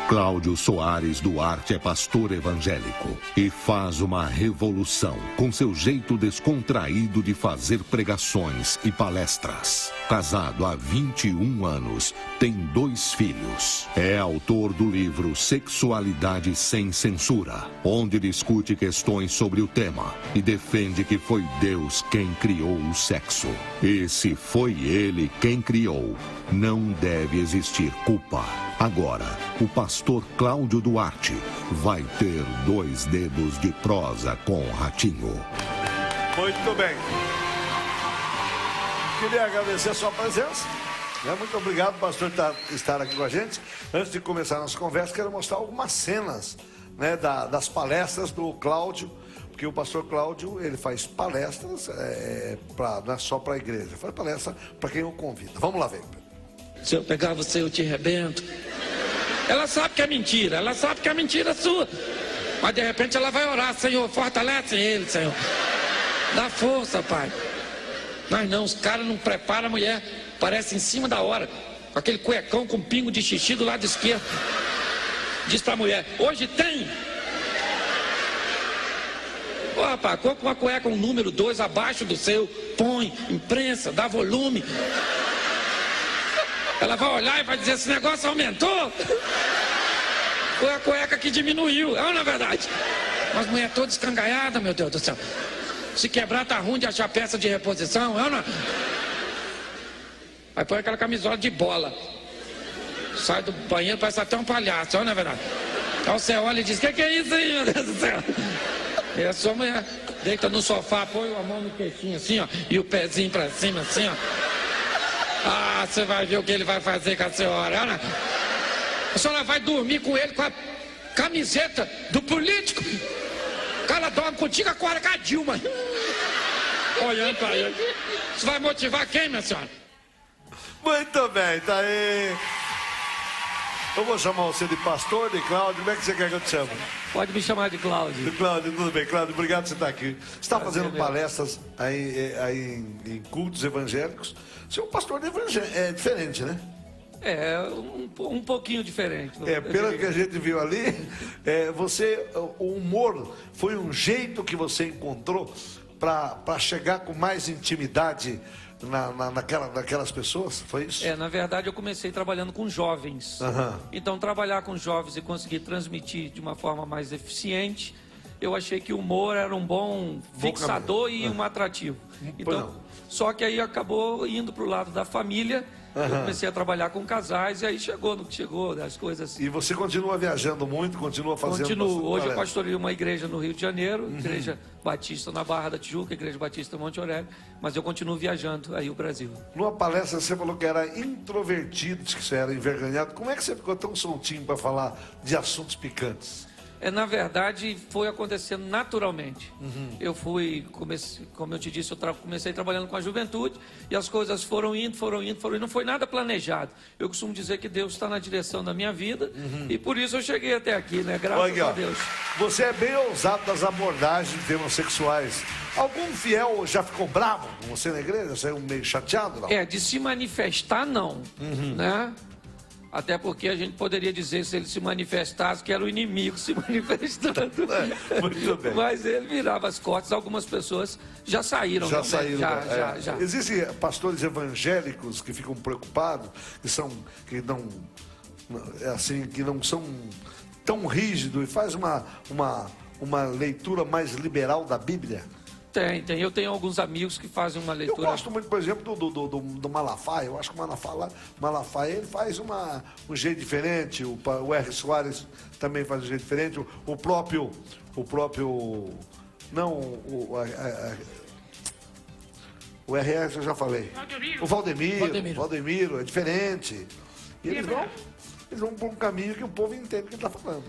Cláudio Soares Duarte é pastor evangélico e faz uma revolução com seu jeito descontraído de fazer pregações e palestras. Casado há 21 anos, tem 2 filhos. É autor do livro Sexualidade Sem Censura, onde discute questões sobre o tema e defende que foi Deus quem criou o sexo. E se foi Ele quem criou, não deve existir culpa. Agora, o pastor Cláudio Duarte vai ter 2 dedos de prosa com o Ratinho. Muito bem. Queria agradecer a sua presença. Muito obrigado, pastor, por estar aqui com a gente. Antes de começar a nossa conversa, quero mostrar algumas cenas, né, das palestras do Cláudio. Porque o pastor Cláudio, ele faz palestras, não é só para a igreja, faz palestra para quem o convida. Vamos lá ver. Se eu pegar você, eu te arrebento. Ela sabe que é mentira, ela sabe que é mentira sua. Mas de repente ela vai orar: Senhor, fortalece ele, Senhor. Dá força, Pai. Mas não, os caras não preparam a mulher, parece em cima da hora, com aquele cuecão com pingo de xixi do lado esquerdo. Diz pra mulher: hoje tem. Ô, rapaz, compra uma cueca, um número 2 abaixo do seu, põe, imprensa, dá volume. Ela vai olhar e vai dizer: esse negócio aumentou. Foi a cueca que diminuiu, é ou não é verdade? Mas mulher toda escangaiada, meu Deus do céu. Se quebrar tá ruim de achar peça de reposição, é ou não? Aí põe aquela camisola de bola. Sai do banheiro, parece até um palhaço, é ou não é verdade? Aí você olha e diz: que é isso aí, meu Deus do céu? E a sua mulher deita no sofá, põe a mão no queixinho assim, ó, e o pezinho pra cima assim, ó. Ah, você vai ver o que ele vai fazer com a senhora, né? A senhora vai dormir com ele com a camiseta do político. O cara dorme contigo agora com a Dilma. Olhando pra ele. Isso vai motivar quem, minha senhora? Muito bem, tá aí. Eu vou chamar você de pastor, de Cláudio. Como é que você quer que eu te chame? Pode me chamar de Cláudio. De Cláudio, tudo bem. Cláudio, obrigado por você estar aqui. Você está fazendo palestras aí em cultos evangélicos. Você é um pastor diferente, né? É, um pouquinho diferente. Pelo que a gente viu ali, o humor foi um jeito que você encontrou para chegar com mais intimidade naquelas pessoas, foi isso? Na verdade eu comecei trabalhando com jovens. Então trabalhar com jovens e conseguir transmitir de uma forma mais eficiente, eu achei que o humor era um bom fixador e um atrativo. Então, só que aí acabou indo para o lado da família. Eu comecei a trabalhar com casais e aí chegou no que chegou, das coisas. E você continua viajando muito, continua fazendo... Continuo. Hoje eu pastorei uma igreja no Rio de Janeiro, Igreja Batista na Barra da Tijuca, Igreja Batista Monte Aurélio, mas eu continuo viajando aí o Brasil. Numa palestra você falou que era introvertido, que você era envergonhado. Como é que você ficou tão soltinho para falar de assuntos picantes? Na verdade, foi acontecendo naturalmente. Eu como eu te disse, eu comecei trabalhando com a juventude e as coisas foram indo, não foi nada planejado. Eu costumo dizer que Deus está na direção da minha vida e por isso eu cheguei até aqui, né? Graças a Deus. Você é bem ousado nas abordagens de temas sexuais. Algum fiel já ficou bravo com você na igreja? Saiu meio chateado, não? De se manifestar, não, né? Até porque a gente poderia dizer, se ele se manifestasse, que era o inimigo se manifestando. Muito bem. Mas ele virava as costas, algumas pessoas já saíram. Já saíram. Já. Existem pastores evangélicos que ficam preocupados, que não são tão rígidos e faz uma leitura mais liberal da Bíblia? Tem. Eu tenho alguns amigos que fazem uma leitura. Eu gosto muito, por exemplo, do Malafaia. Eu acho que o Malafaia ele faz um jeito diferente. O R. Soares também faz um jeito diferente. O próprio. Não, o RS eu já falei. O Valdemiro é diferente. E eles vão por um caminho que o povo entende o que ele está falando.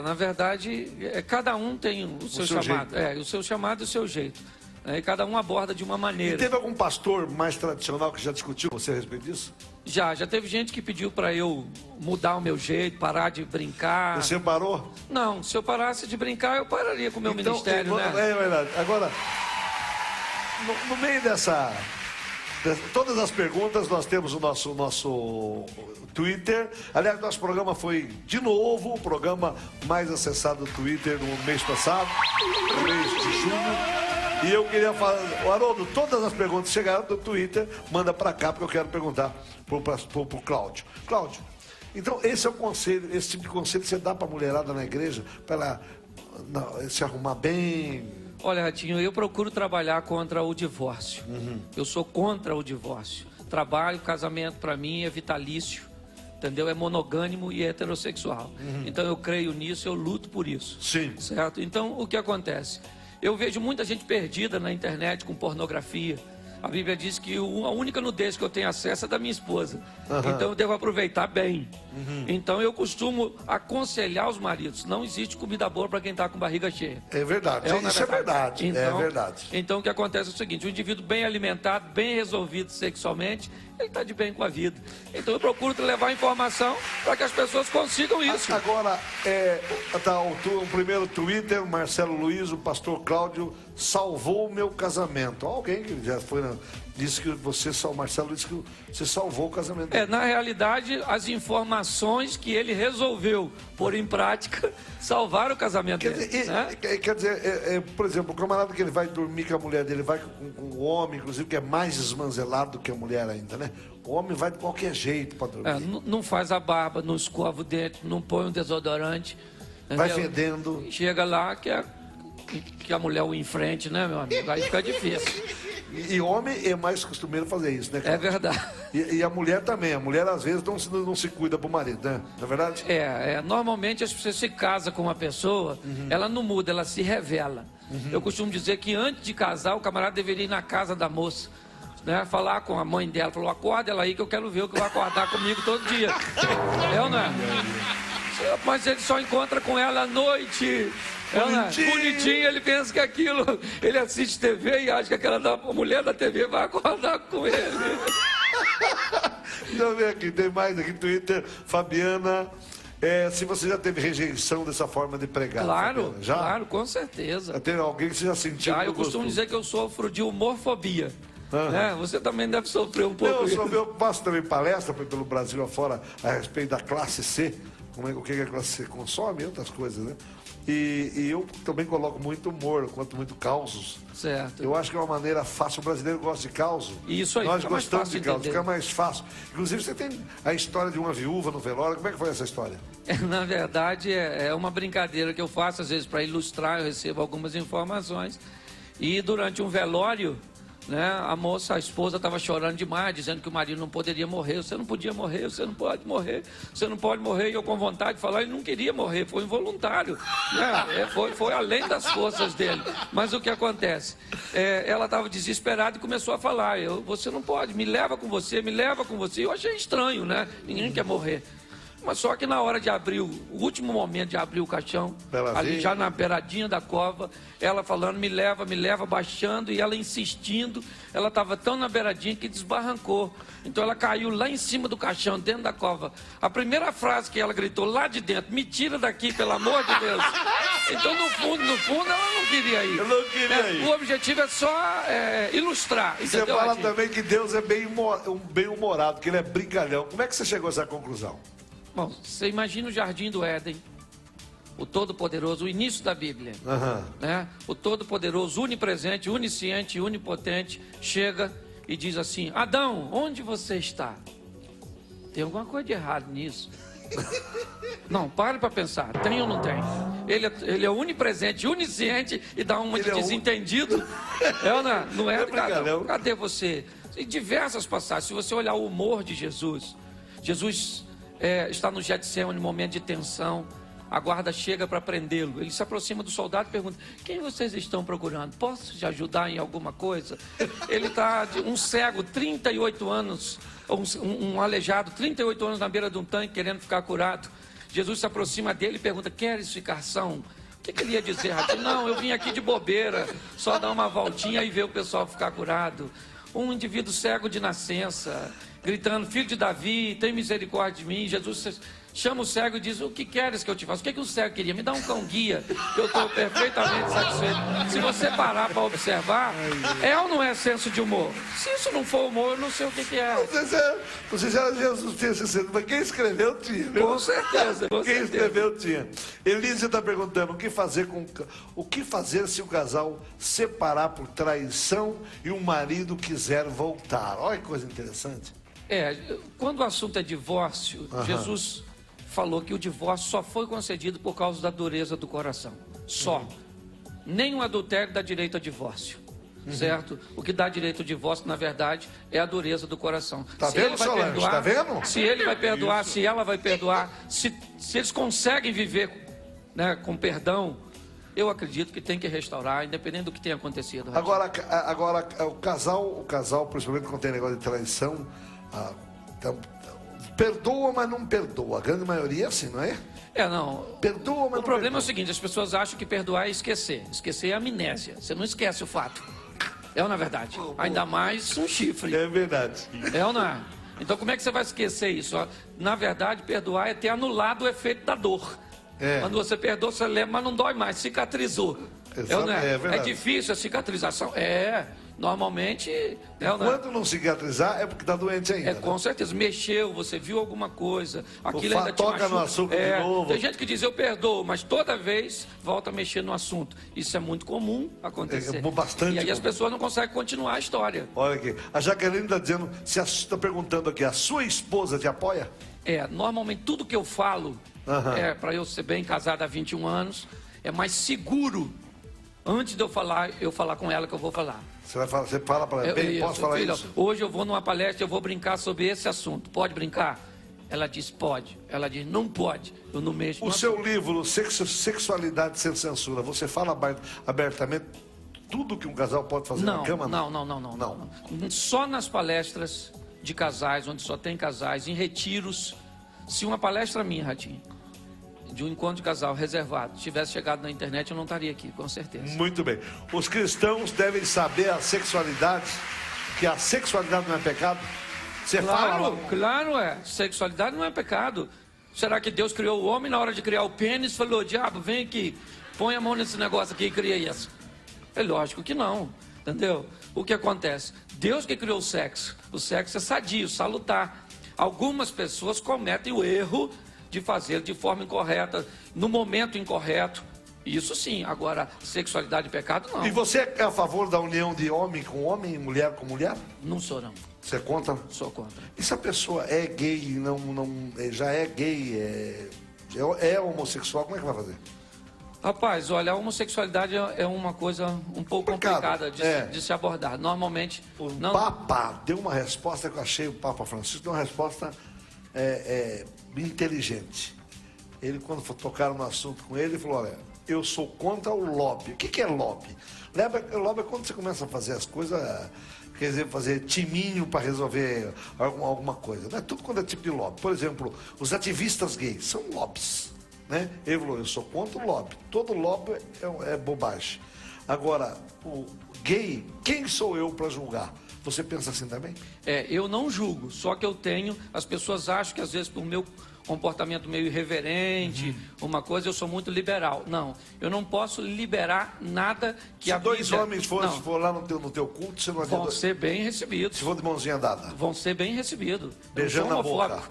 Na verdade, cada um tem o seu chamado. O seu chamado e o seu jeito. E cada um aborda de uma maneira. E teve algum pastor mais tradicional que já discutiu com você a respeito disso? Já teve gente que pediu para eu mudar o meu jeito, parar de brincar. Você parou? Não, se eu parasse de brincar, eu pararia com o meu ministério, né? É verdade. Agora, no meio Todas as perguntas, nós temos o nosso Twitter. Aliás, nosso programa foi, de novo, o programa mais acessado do Twitter no mês passado, no mês de junho. E eu queria falar, Haroldo, todas as perguntas chegaram do Twitter, manda para cá, porque eu quero perguntar pro Cláudio. Cláudio, então esse é o conselho, esse tipo de conselho que você dá para a mulherada na igreja, para ela se arrumar bem? Olha, Ratinho, eu procuro trabalhar contra o divórcio. Eu sou contra o divórcio. Trabalho, casamento para mim é vitalício, entendeu? É monogâmico e heterossexual. Então eu creio nisso, eu luto por isso. Sim. Certo? Então o que acontece? Eu vejo muita gente perdida na internet com pornografia. A Bíblia diz que a única nudez que eu tenho acesso é da minha esposa. Então eu devo aproveitar bem. Então eu costumo aconselhar os maridos: não existe comida boa para quem está com barriga cheia. É verdade, isso é verdade. Então, é verdade. Então o que acontece é o seguinte: o indivíduo bem alimentado, bem resolvido sexualmente, ele está de bem com a vida. Então eu procuro levar informação para que as pessoas consigam isso. Agora, o primeiro Twitter, o Marcelo Luiz, o pastor Cláudio, salvou o meu casamento. Alguém que já foi, disse que o Marcelo disse que você salvou o casamento. Na realidade, as informações que ele resolveu pôr em prática salvaram o casamento dele. Quer dizer, por exemplo, o camarada que ele vai dormir com a mulher dele, vai com o homem, inclusive, que é mais esmanzelado do que a mulher ainda, né? O homem vai de qualquer jeito para dormir. Não faz a barba, não escova o dente, não põe um desodorante. Vai entendeu? fedendo. Chega lá que a mulher o enfrente, né, meu amigo? Aí fica difícil. E homem é mais costumeiro fazer isso, né, Cláudio? É verdade. E a mulher também. A mulher, às vezes, não se cuida pro marido, né? Não é verdade? Normalmente, as pessoas se casam com uma pessoa, ela não muda, ela se revela. Eu costumo dizer que antes de casar, o camarada deveria ir na casa da moça, né? Falar com a mãe dela, falou: acorda ela aí que eu quero ver o que vai acordar comigo todo dia. Ou não é? Mas ele só encontra com ela à noite. Bonitinho, ele pensa que aquilo, ele assiste TV e acha que aquela mulher da TV vai acordar com ele. Então vem aqui, tem mais aqui no Twitter, Fabiana. Se você já teve rejeição dessa forma de pregar. Claro, Fabiana, já? Claro, com certeza. Já teve alguém que você já sentiu? Eu costumo dizer que eu sofro de humorfobia. Você também deve sofrer um pouco. Eu faço também palestra pelo Brasil afora a respeito da classe C. O que a classe C consome e outras coisas, né? E eu também coloco muito humor, conto muito causos. Certo. Eu acho que é uma maneira fácil. O brasileiro gosta de causos. Isso aí, nós fica gostamos mais fácil de causos, entender. fica mais fácil. Inclusive, você tem a história de uma viúva no velório. Como é que foi essa história? Na verdade, é uma brincadeira que eu faço, às vezes, para ilustrar. Eu recebo algumas informações. E durante um velório, né, a esposa estava chorando demais, dizendo que o marido não poderia morrer. Você não podia morrer, você não pode morrer, você não pode morrer. E eu, com vontade de falar, ele não queria morrer, foi involuntário, né? Foi além das forças dele. Mas o que acontece? Ela estava desesperada e começou a falar: você não pode, me leva com você, me leva com você. Eu achei estranho, né? Ninguém quer morrer. Mas só que na hora de abrir, o último momento de abrir o caixão, ali já na beiradinha da cova, ela falando: me leva, baixando, e ela insistindo. Ela estava tão na beiradinha que desbarrancou. Então ela caiu lá em cima do caixão, dentro da cova. A primeira frase que ela gritou lá de dentro: me tira daqui, pelo amor de Deus. Então no fundo, ela não queria ir. Eu não queria ir. O objetivo é só ilustrar. Você fala também que Deus é bem-humorado, que ele é brincalhão. Como é que você chegou a essa conclusão? Bom, você imagina o Jardim do Éden, o Todo-Poderoso, o início da Bíblia, né? O Todo-Poderoso, onipresente, onisciente, onipotente, chega e diz assim: Adão, onde você está? Tem alguma coisa de errado nisso? Não, pare para pensar, tem ou não tem? Ele é onipresente, onisciente e dá uma de desentendido. Não é? Cadê você? Em diversas passagens, se você olhar o humor de Jesus está no Getsemane, momento de tensão. A guarda chega para prendê-lo. Ele se aproxima do soldado e pergunta: quem vocês estão procurando? Posso te ajudar em alguma coisa? Ele está um cego, 38 anos, um aleijado, 38 anos na beira de um tanque, querendo ficar curado. Jesus se aproxima dele e pergunta: queres ficar são? O que ele ia dizer? Não, eu vim aqui de bobeira, só dar uma voltinha e ver o pessoal ficar curado. Um indivíduo cego de nascença, gritando: filho de Davi, tem misericórdia de mim. Jesus chama o cego e diz: o que queres que eu te faça? O que o cego queria? Me dá um cão guia, que eu estou perfeitamente satisfeito. Se você parar para observar, é ou não é senso de humor? Se isso não for humor, eu não sei o que é. Não sei se era Jesus tinha esse senso, mas quem escreveu tinha. Viu? Com certeza. Quem escreveu tinha. Elise está perguntando o que fazer se o casal separar por traição e o marido quiser voltar. Olha que coisa interessante. Quando o assunto é divórcio, Jesus falou que o divórcio só foi concedido por causa da dureza do coração. Só. Nem o adultério dá direito a divórcio. Certo? O que dá direito ao divórcio, na verdade, é a dureza do coração. Tá vendo, Solange? Tá vendo? Se ele vai perdoar, se ela vai perdoar, se eles conseguem viver, né, com perdão, eu acredito que tem que restaurar, independente do que tenha acontecido. Agora o casal, principalmente quando tem negócio de traição, perdoa, mas não perdoa. A grande maioria é assim, não é? Não. Perdoa, mas não O problema perdoa. é o seguinte: as pessoas acham que perdoar é esquecer. Esquecer é amnésia. Você não esquece o fato. É ou não é verdade? Ainda mais um chifre. É verdade. É ou não é? Então como é que você vai esquecer isso? Na verdade, perdoar é ter anulado o efeito da dor. Quando você perdoa, você lembra, mas não dói mais, cicatrizou. É ou não é? É difícil a cicatrização. Normalmente... Quando não cicatrizar, é porque está doente ainda. Com certeza. Mexeu, você viu alguma coisa, aquilo ainda te toca no açúcar de novo. Tem gente que diz: eu perdoo, mas toda vez volta a mexer no assunto. Isso é muito comum acontecer. Bastante e aí comum. As pessoas não conseguem continuar a história. Olha aqui, a Jaqueline está dizendo, está perguntando aqui, a sua esposa te apoia? Normalmente tudo que eu falo, para eu ser bem casado há 21 anos, é mais seguro, antes de eu falar com ela que eu vou falar. Você fala para ela, posso falar filho, isso? Hoje eu vou numa palestra, eu vou brincar sobre esse assunto. Pode brincar? Ela diz: pode. Ela diz: não pode. Eu não mexo. O seu livro, Sexualidade Sem Censura, você fala abertamente tudo que um casal pode fazer na cama? Não. Só nas palestras de casais, onde só tem casais, em retiros. Se uma palestra minha, Ratinho, de um encontro de casal reservado, tivesse chegado na internet, eu não estaria aqui, com certeza. Muito bem. Os cristãos devem saber a sexualidade, que a sexualidade não é pecado? Você fala... Claro, sexualidade não é pecado. Será que Deus criou o homem, na hora de criar o pênis, falou: diabo, vem aqui, põe a mão nesse negócio aqui e cria isso? É lógico que não, entendeu? O que acontece? Deus que criou o sexo é sadio, salutar. Algumas pessoas cometem o erro de fazer de forma incorreta, no momento incorreto. Isso sim. Agora, sexualidade e pecado, não. E você é a favor da união de homem com homem e mulher com mulher? Não sou, não. Você é contra? Sou contra. E se a pessoa é gay, já é gay, é homossexual, como é que vai fazer? Rapaz, olha, a homossexualidade é uma coisa um pouco complicada de se abordar. Normalmente... O Papa deu uma resposta que eu achei, o Papa Francisco deu uma resposta inteligente. Ele, quando tocaram no assunto com ele, falou: olha, eu sou contra o lobby. O que é lobby? Lobby é quando você começa a fazer as coisas, quer dizer, fazer timinho para resolver alguma coisa. Não é tudo quando é tipo de lobby. Por exemplo, os ativistas gays são lobbies. Né? Ele falou: eu sou contra o lobby. Todo lobby é bobagem. Agora, o gay, quem sou eu para julgar? Você pensa assim também? Eu não julgo, só que as pessoas acham que às vezes por meu comportamento meio irreverente, uma coisa, eu sou muito liberal. Não, eu não posso liberar nada que Se dois homens for lá no teu culto, você não vão ser bem recebidos. Se for de mãozinha dada? Vão ser bem recebidos. Beijando na boca.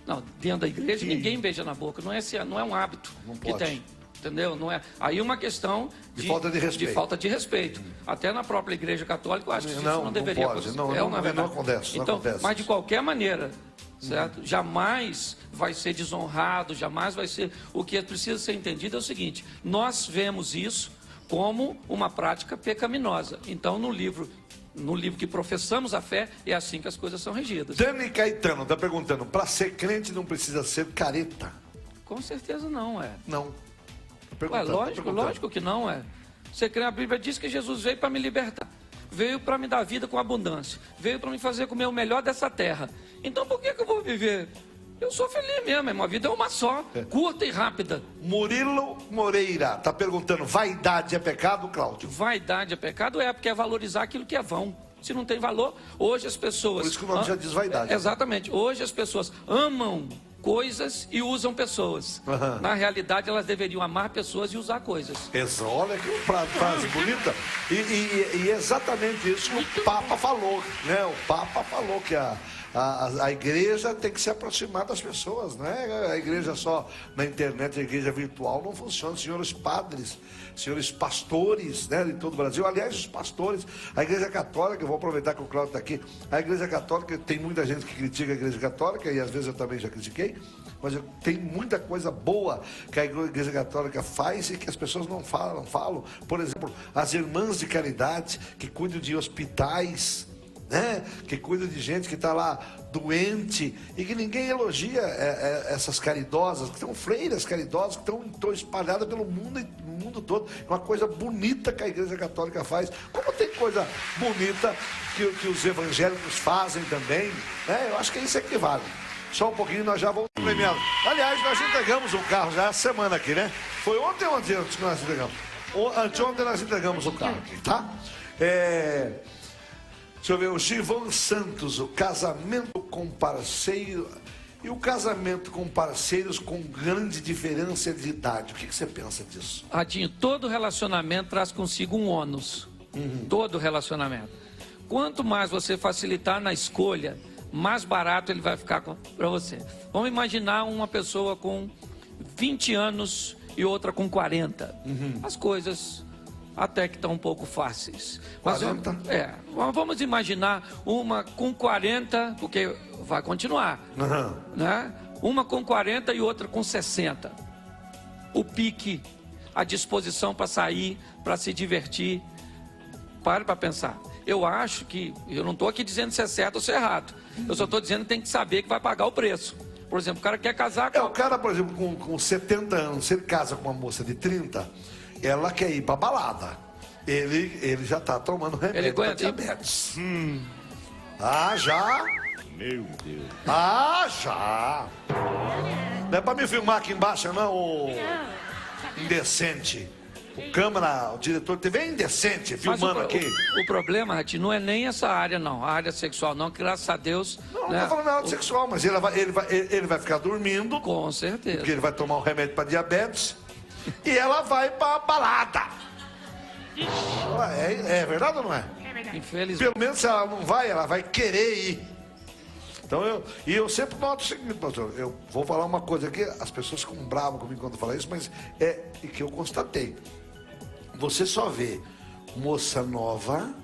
Não, dentro da igreja ninguém beija na boca, não é um hábito que tem. Entendeu? Não é. Aí uma questão de falta de respeito. Até na própria igreja católica, eu acho que isso não deveria acontecer. Não acontece. Então, mas de qualquer maneira, certo? Jamais vai ser desonrado, jamais vai ser... O que precisa ser entendido é o seguinte: nós vemos isso como uma prática pecaminosa. Então, no livro que professamos a fé, é assim que as coisas são regidas. Dani Caetano está perguntando: para ser crente não precisa ser careta? Com certeza não, Não. Lógico que não, Você crê, a Bíblia diz que Jesus veio para me libertar. Veio para me dar vida com abundância. Veio para me fazer comer o melhor dessa terra. Então por que eu vou viver? Eu sou feliz mesmo, a vida é uma só, curta e rápida. Murilo Moreira está perguntando: vaidade é pecado, Cláudio? Vaidade é pecado, porque é valorizar aquilo que é vão. Se não tem valor, hoje as pessoas... Por isso que o nome já diz vaidade. Exatamente. Hoje as pessoas amam coisas e usam pessoas. Na realidade, elas deveriam amar pessoas e usar coisas. Olha que frase bonita. E exatamente isso que o Papa falou, né? O Papa falou que a igreja tem que se aproximar das pessoas, né? A igreja só na internet, a igreja virtual não funciona. Senhores padres, senhores pastores, né, de todo o Brasil, aliás, os pastores, a igreja católica, eu vou aproveitar que o Cláudio está aqui, a igreja católica, tem muita gente que critica a igreja católica, e às vezes eu também já critiquei, mas tem muita coisa boa que a igreja católica faz e que as pessoas não falam. Por exemplo, as irmãs de caridade que cuidam de hospitais, né? Que cuida de gente que está lá doente e que ninguém elogia essas caridosas, que são freiras caridosas, que estão espalhadas pelo mundo todo. É uma coisa bonita que a igreja católica faz, como tem coisa bonita que os evangélicos fazem também, né? Eu acho que isso é que vale. Só um pouquinho, nós já vamos premiar. Aliás, nós entregamos um carro já essa semana aqui, né? Foi ontem ou antes que nós entregamos? Anteontem nós entregamos o carro aqui, tá? Deixa eu ver, o Givon Santos, o casamento com parceiro e o casamento com parceiros com grande diferença de idade. O que você pensa disso? Radinho, todo relacionamento traz consigo um ônus. Todo relacionamento. Quanto mais você facilitar na escolha, mais barato ele vai ficar para você. Vamos imaginar uma pessoa com 20 anos e outra com 40. As coisas até que estão um pouco fáceis. Mas, vamos imaginar uma com 40, porque vai continuar. Né? Uma com 40 e outra com 60. O pique, a disposição para sair, para se divertir. Pare para pensar. Eu acho que, eu não estou aqui dizendo se é certo ou se é errado. Eu só estou dizendo que tem que saber que vai pagar o preço. Por exemplo, o cara quer casar com... o cara, por exemplo, com 70 anos, se ele casa com uma moça de 30, ela quer ir pra balada. Ele já tá tomando remédio pra diabetes. Já? Meu Deus. Já. Não é pra me filmar aqui embaixo, não, ô indecente. O câmera, o diretor de TV é indecente, filmando aqui. O problema, Ratinho, não é nem essa área, não. A área sexual, não. Graças a Deus. Não tô falando nada sexual, mas ele vai ficar dormindo. Com certeza. Porque ele vai tomar um remédio para diabetes. E ela vai pra balada. É verdade ou não é? É verdade. Infelizmente. Pelo menos se ela não vai, ela vai querer ir. Então eu sempre noto o seguinte, pastor, eu vou falar uma coisa aqui, as pessoas ficam bravas comigo quando eu falo isso, mas é que eu constatei. Você só vê moça nova,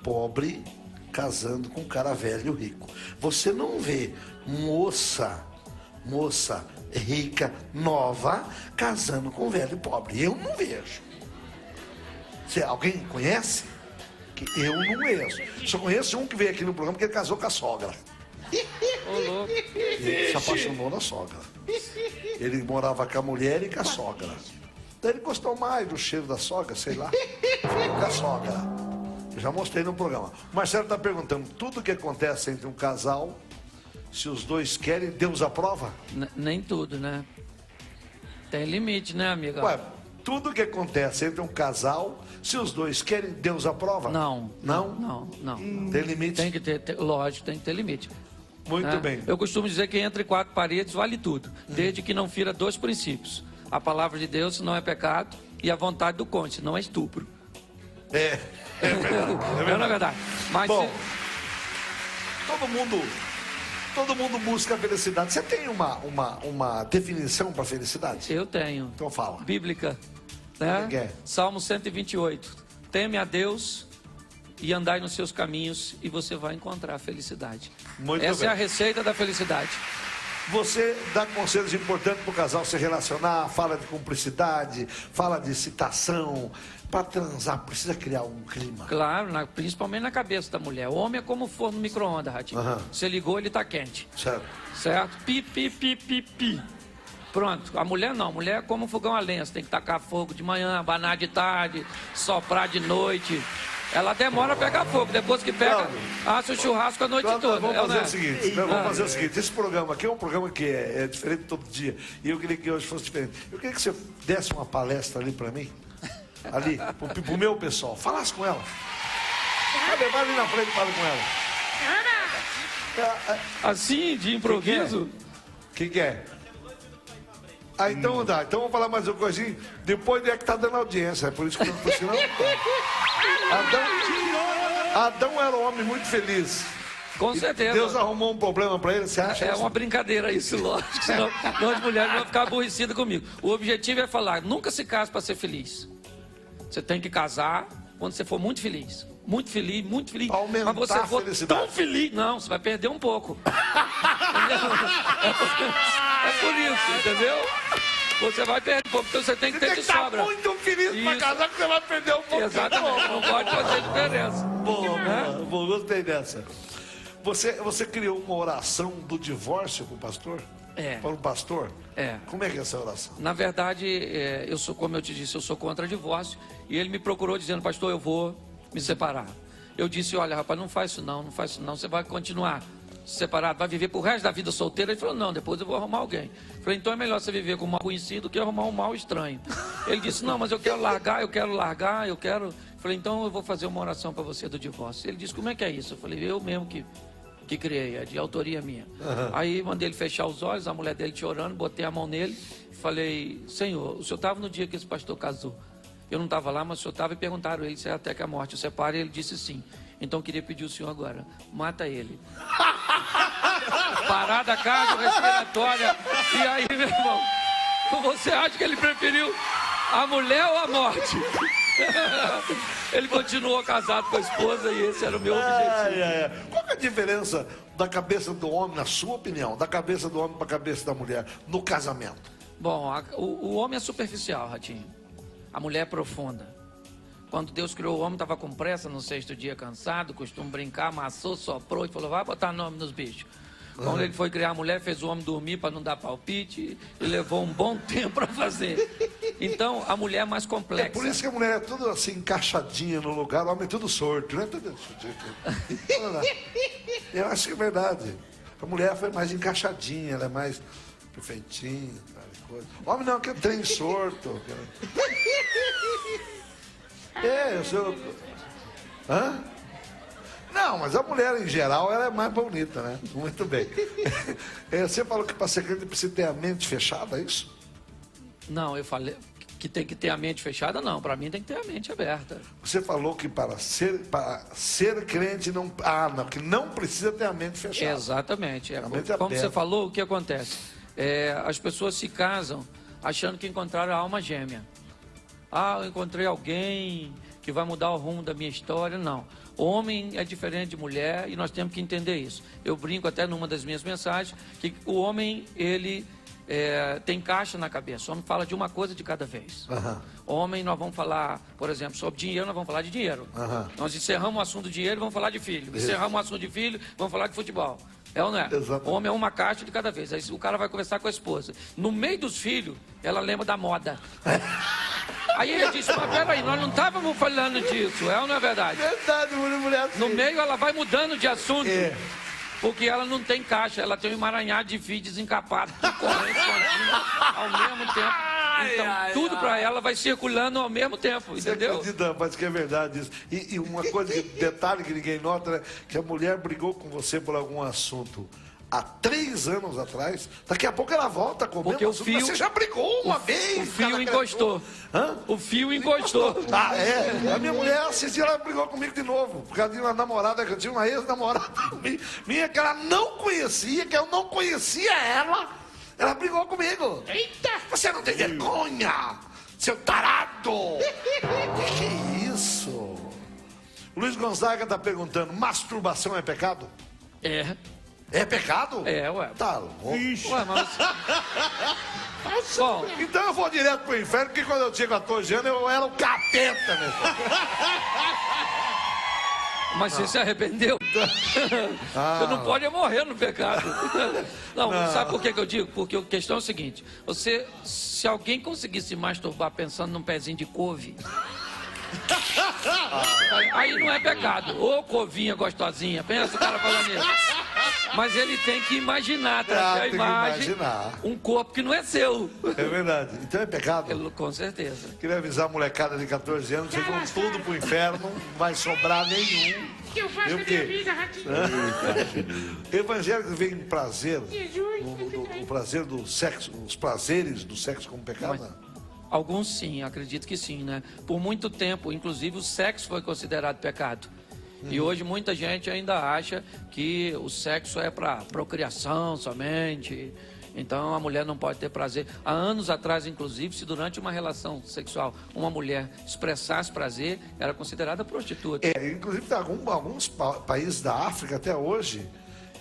pobre, casando com um cara velho rico. Você não vê moça rica, nova, casando com um velho pobre. Eu não vejo. Alguém conhece? Eu não conheço. Só conheço um que veio aqui no programa que ele casou com a sogra. Ô, louco. Ele se apaixonou na sogra. Ele morava com a mulher e com a sogra. Daí ele gostou mais do cheiro da sogra, sei lá. Ficou com a sogra. Eu já mostrei no programa. O Marcelo está perguntando, tudo que acontece entre um casal, se os dois querem, Deus aprova? Nem tudo, né? Tem limite, né, amiga? Ué, tudo que acontece entre um casal, se os dois querem, Deus aprova? Não. Não? Tem limite? Tem que ter, lógico, tem que ter limite. Muito bem. Eu costumo dizer que entre 4 paredes vale tudo, desde que não fira 2 princípios. A palavra de Deus não é pecado e a vontade do cônjuge não é estupro. É verdade. Não é verdade. Mas bom, todo mundo busca a felicidade. Você tem uma definição para felicidade? eu tenho. Então fala. Bíblica, né? Que é? Salmo 128. Teme a Deus e andai nos seus caminhos e você vai encontrar a felicidade. Muito Essa bem. é a receita da felicidade. Você dá conselhos importantes para o casal se relacionar, fala de cumplicidade, fala de excitação. Para transar, precisa criar um clima. Claro, principalmente na cabeça da mulher. O homem é como forno no micro-ondas, Ratinho. Você ligou, ele está quente. Certo. Certo? Pi, pi, pi, pi, pi. Pronto. A mulher não. A mulher é como um fogão a lenha. Você tem que tacar fogo de manhã, abanar de tarde, soprar de noite. Ela demora a pegar fogo. Depois que pega, assa o churrasco a noite toda. Vamos fazer o seguinte. Vamos fazer o seguinte. Esse programa aqui é um programa que é diferente todo dia. E eu queria que hoje fosse diferente. Eu queria que você desse uma palestra ali para mim. Ali, pro meu pessoal. Falasse com ela. Vai ali na frente e fala com ela. Assim, de improviso? que é? Ah, então dá. Então vamos falar mais uma coisinha. Depois é que tá dando audiência. É por isso que não por sinal não tá. Adão era um homem muito feliz. Com certeza. Deus arrumou um problema para ele, você acha? É uma brincadeira isso, lógico. Senão nós mulheres vamos ficar aborrecidas comigo. O objetivo é falar, nunca se case para ser feliz. Você tem que casar quando você for muito feliz. Muito feliz, muito feliz. Aumentar mas você for felicidade. tão feliz. Não, você vai perder um pouco. É por isso, entendeu? Você vai perder um pouco, então você tem que ter de sobra. Você muito feliz para casar que você vai perder um pouco. Exatamente, não pode fazer diferença. Bom, gostei dessa. Você criou uma oração do divórcio para o pastor? É. Para o pastor? É. Como é que é essa oração? Na verdade, eu sou, como eu te disse, eu sou contra divórcio. E ele me procurou dizendo, pastor, eu vou me separar. Eu disse, olha, rapaz, não faz isso não, você vai continuar separado, vai viver pro resto da vida solteira. Ele falou, não, depois eu vou arrumar alguém. Eu falei, então é melhor você viver com um mal conhecido do que arrumar um mal estranho. Ele disse, não, mas eu quero largar. Eu falei, então eu vou fazer uma oração para você do divórcio. Ele disse, como é que é isso? Eu falei, eu mesmo que criei, é de autoria minha. Aí mandei ele fechar os olhos, a mulher dele chorando, botei a mão nele e falei, Senhor, o senhor estava no dia que esse pastor casou. Eu não estava lá, mas o senhor estava e perguntaram a ele se é até que a morte o separe, e ele disse sim. Então eu queria pedir ao senhor agora, mata ele. Parada cardiorrespiratória. E aí, meu irmão, você acha que ele preferiu a mulher ou a morte? Ele continuou casado com a esposa e esse era o meu objetivo. Qual que é a diferença da cabeça do homem, na sua opinião, da cabeça do homem para a cabeça da mulher no casamento? Bom, o homem é superficial, Ratinho. A mulher é profunda. Quando Deus criou o homem, estava com pressa, no sexto dia cansado, costuma brincar, amassou, soprou e falou, vai botar nome nos bichos. Quando ele foi criar a mulher, fez o homem dormir para não dar palpite e levou um bom tempo para fazer. Então, a mulher é mais complexa. É por isso que a mulher é tudo assim, encaixadinha no lugar, o homem é tudo sorto, né? Eu acho que é verdade. A mulher foi mais encaixadinha, ela é mais perfeitinha. O homem não, que é trem sorto. Eu sou... Hã? Não, mas a mulher em geral ela é mais bonita, né? Muito bem. Você falou que para ser crente precisa ter a mente fechada, é isso? Não, eu falei que tem que ter a mente fechada, não. Para mim tem que ter a mente aberta. Você falou que para ser crente não, que não precisa ter a mente fechada. Exatamente. A mente como aberta. você falou, o que acontece? As pessoas se casam achando que encontraram a alma gêmea. Eu encontrei alguém que vai mudar o rumo da minha história. Não. Homem é diferente de mulher e nós temos que entender isso. Eu brinco até numa das minhas mensagens que o homem, ele tem caixa na cabeça. O homem fala de uma coisa de cada vez. Homem, nós vamos falar, por exemplo, sobre dinheiro, nós vamos falar de dinheiro. Nós encerramos o assunto do dinheiro, vamos falar de filho. Encerramos o assunto de filho, vamos falar de futebol. É ou não é? Exatamente. O homem é uma caixa de cada vez. Aí o cara vai conversar com a esposa. No meio dos filhos, ela lembra da moda. Aí ele disse, mas peraí, nós não estávamos falando disso, é ou não é verdade? Verdade, mulher assim. No meio ela vai mudando de assunto, porque ela não tem caixa, ela tem um emaranhado de fio desencapado, tudo correndo ao mesmo tempo. Então, tudo para ela vai circulando ao mesmo tempo, entendeu? Você acredita, rapaz, que é verdade isso. E uma coisa, detalhe que ninguém nota, né? Que a mulher brigou com você por algum assunto há 3 anos atrás, daqui a pouco ela volta com o mesmo assunto, mas você já brigou uma vez. O fio encostou. O fio encostou. A minha mulher, esses dias, ela brigou comigo de novo, por causa de uma namorada, que eu tinha uma ex-namorada minha, que ela não conhecia, que eu não conhecia ela. Ela brigou comigo. Eita! Você não tem vergonha, seu tarado! Que é isso? O Luiz Gonzaga está perguntando, masturbação é pecado? É. É pecado? Ué. Tá louco. Ué, mas... Bom, então eu vou direto pro inferno, porque quando eu tinha 14 anos eu era o capeta, né? Mas você se arrependeu? Você não pode morrer no pecado. Não, sabe por que eu digo? Porque a questão é o seguinte: se alguém conseguir se masturbar pensando num pezinho de couve, aí não é pecado. Ô covinha gostosinha, pensa o cara falando isso. Mas ele tem que imaginar, trazer a tem que imagem, imaginar. um corpo que não é seu. É verdade. Então é pecado? Com certeza. Queria avisar a molecada de 14 anos, vocês vão tudo pro inferno, não vai sobrar nenhum. O que eu faço com a minha vida, Ratinho? Evangélicos veem prazer, o prazer do sexo, os prazeres do sexo como pecado? Alguns sim, acredito que sim, né? Por muito tempo, inclusive, o sexo foi considerado pecado. E hoje muita gente ainda acha que o sexo é para procriação somente. Então a mulher não pode ter prazer. Há anos atrás, inclusive, se durante uma relação sexual uma mulher expressasse prazer, era considerada prostituta. Inclusive tem alguns países da África até hoje,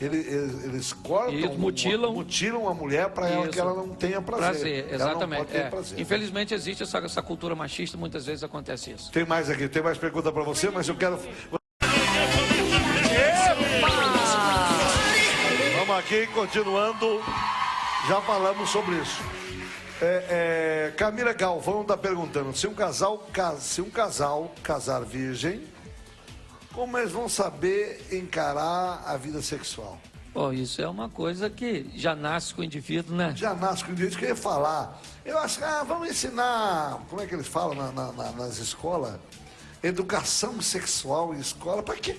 eles cortam, Isso, mutilam a mulher para que ela não tenha prazer. Exatamente. Ela não pode ter prazer. Infelizmente existe essa cultura machista, muitas vezes acontece isso. Tem mais aqui, tem mais pergunta para você, mas eu quero... Vamos aqui, continuando. Já falamos sobre isso. Camila Galvão está perguntando: se um casal casar virgem, como eles vão saber encarar a vida sexual? Bom, isso é uma coisa que já nasce com o indivíduo, né? Já nasce com o indivíduo, que eu ia falar. Eu acho que vamos ensinar, como é que eles falam nas escolas? Educação sexual em escola, para quê?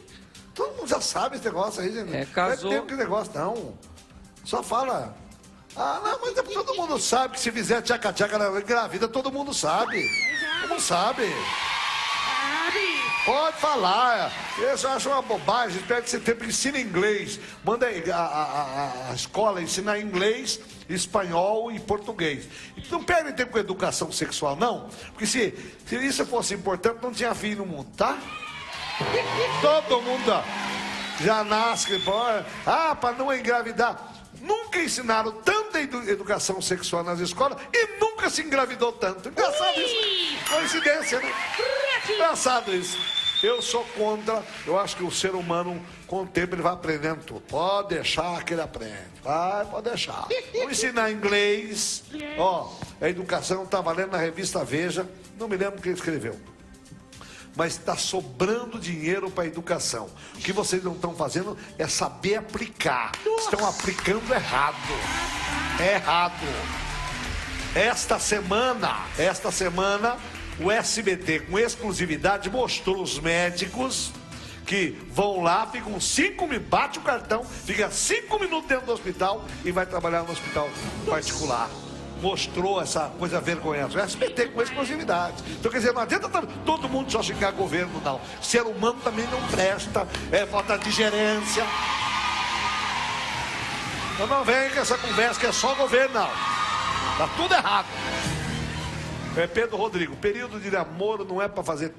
Todo mundo já sabe esse negócio aí, gente. Casou. Não é tempo que negócio, não. Só fala. Não, mas todo mundo sabe que se fizer tchaca-tchaca engravida, todo mundo sabe. Todo mundo sabe. Pode falar. Eu acho uma bobagem. Espero que você tenha ensina inglês. Manda a escola ensinar inglês, espanhol e português. Não perde tempo com educação sexual, não. Porque se isso fosse importante, não tinha filho no mundo, tá? Todo mundo já nasce, para não engravidar. Nunca ensinaram tanta educação sexual nas escolas e nunca se engravidou tanto. Engraçado isso. Coincidência, né? Engraçado isso. Eu sou contra, eu acho que o ser humano, com o tempo, ele vai aprendendo tudo. Pode deixar que ele aprende. Pode deixar. Vamos ensinar inglês. A educação está valendo na revista Veja. Não me lembro quem escreveu. Mas está sobrando dinheiro para a educação. O que vocês não estão fazendo é saber aplicar. Estão aplicando errado. Errado. Esta semana, o SBT, com exclusividade, mostrou os médicos que vão lá, ficam 5 minutos, bate o cartão, fica 5 minutos dentro do hospital e vai trabalhar no hospital particular. Mostrou essa coisa vergonhosa. O SBT com exclusividade. Então, quer dizer, não adianta todo mundo só xingar governo, não. O ser humano também não presta, falta de gerência. Então não vem com essa conversa que é só governo, não. Tá tudo errado. Pedro Rodrigo, período de namoro não é para fazer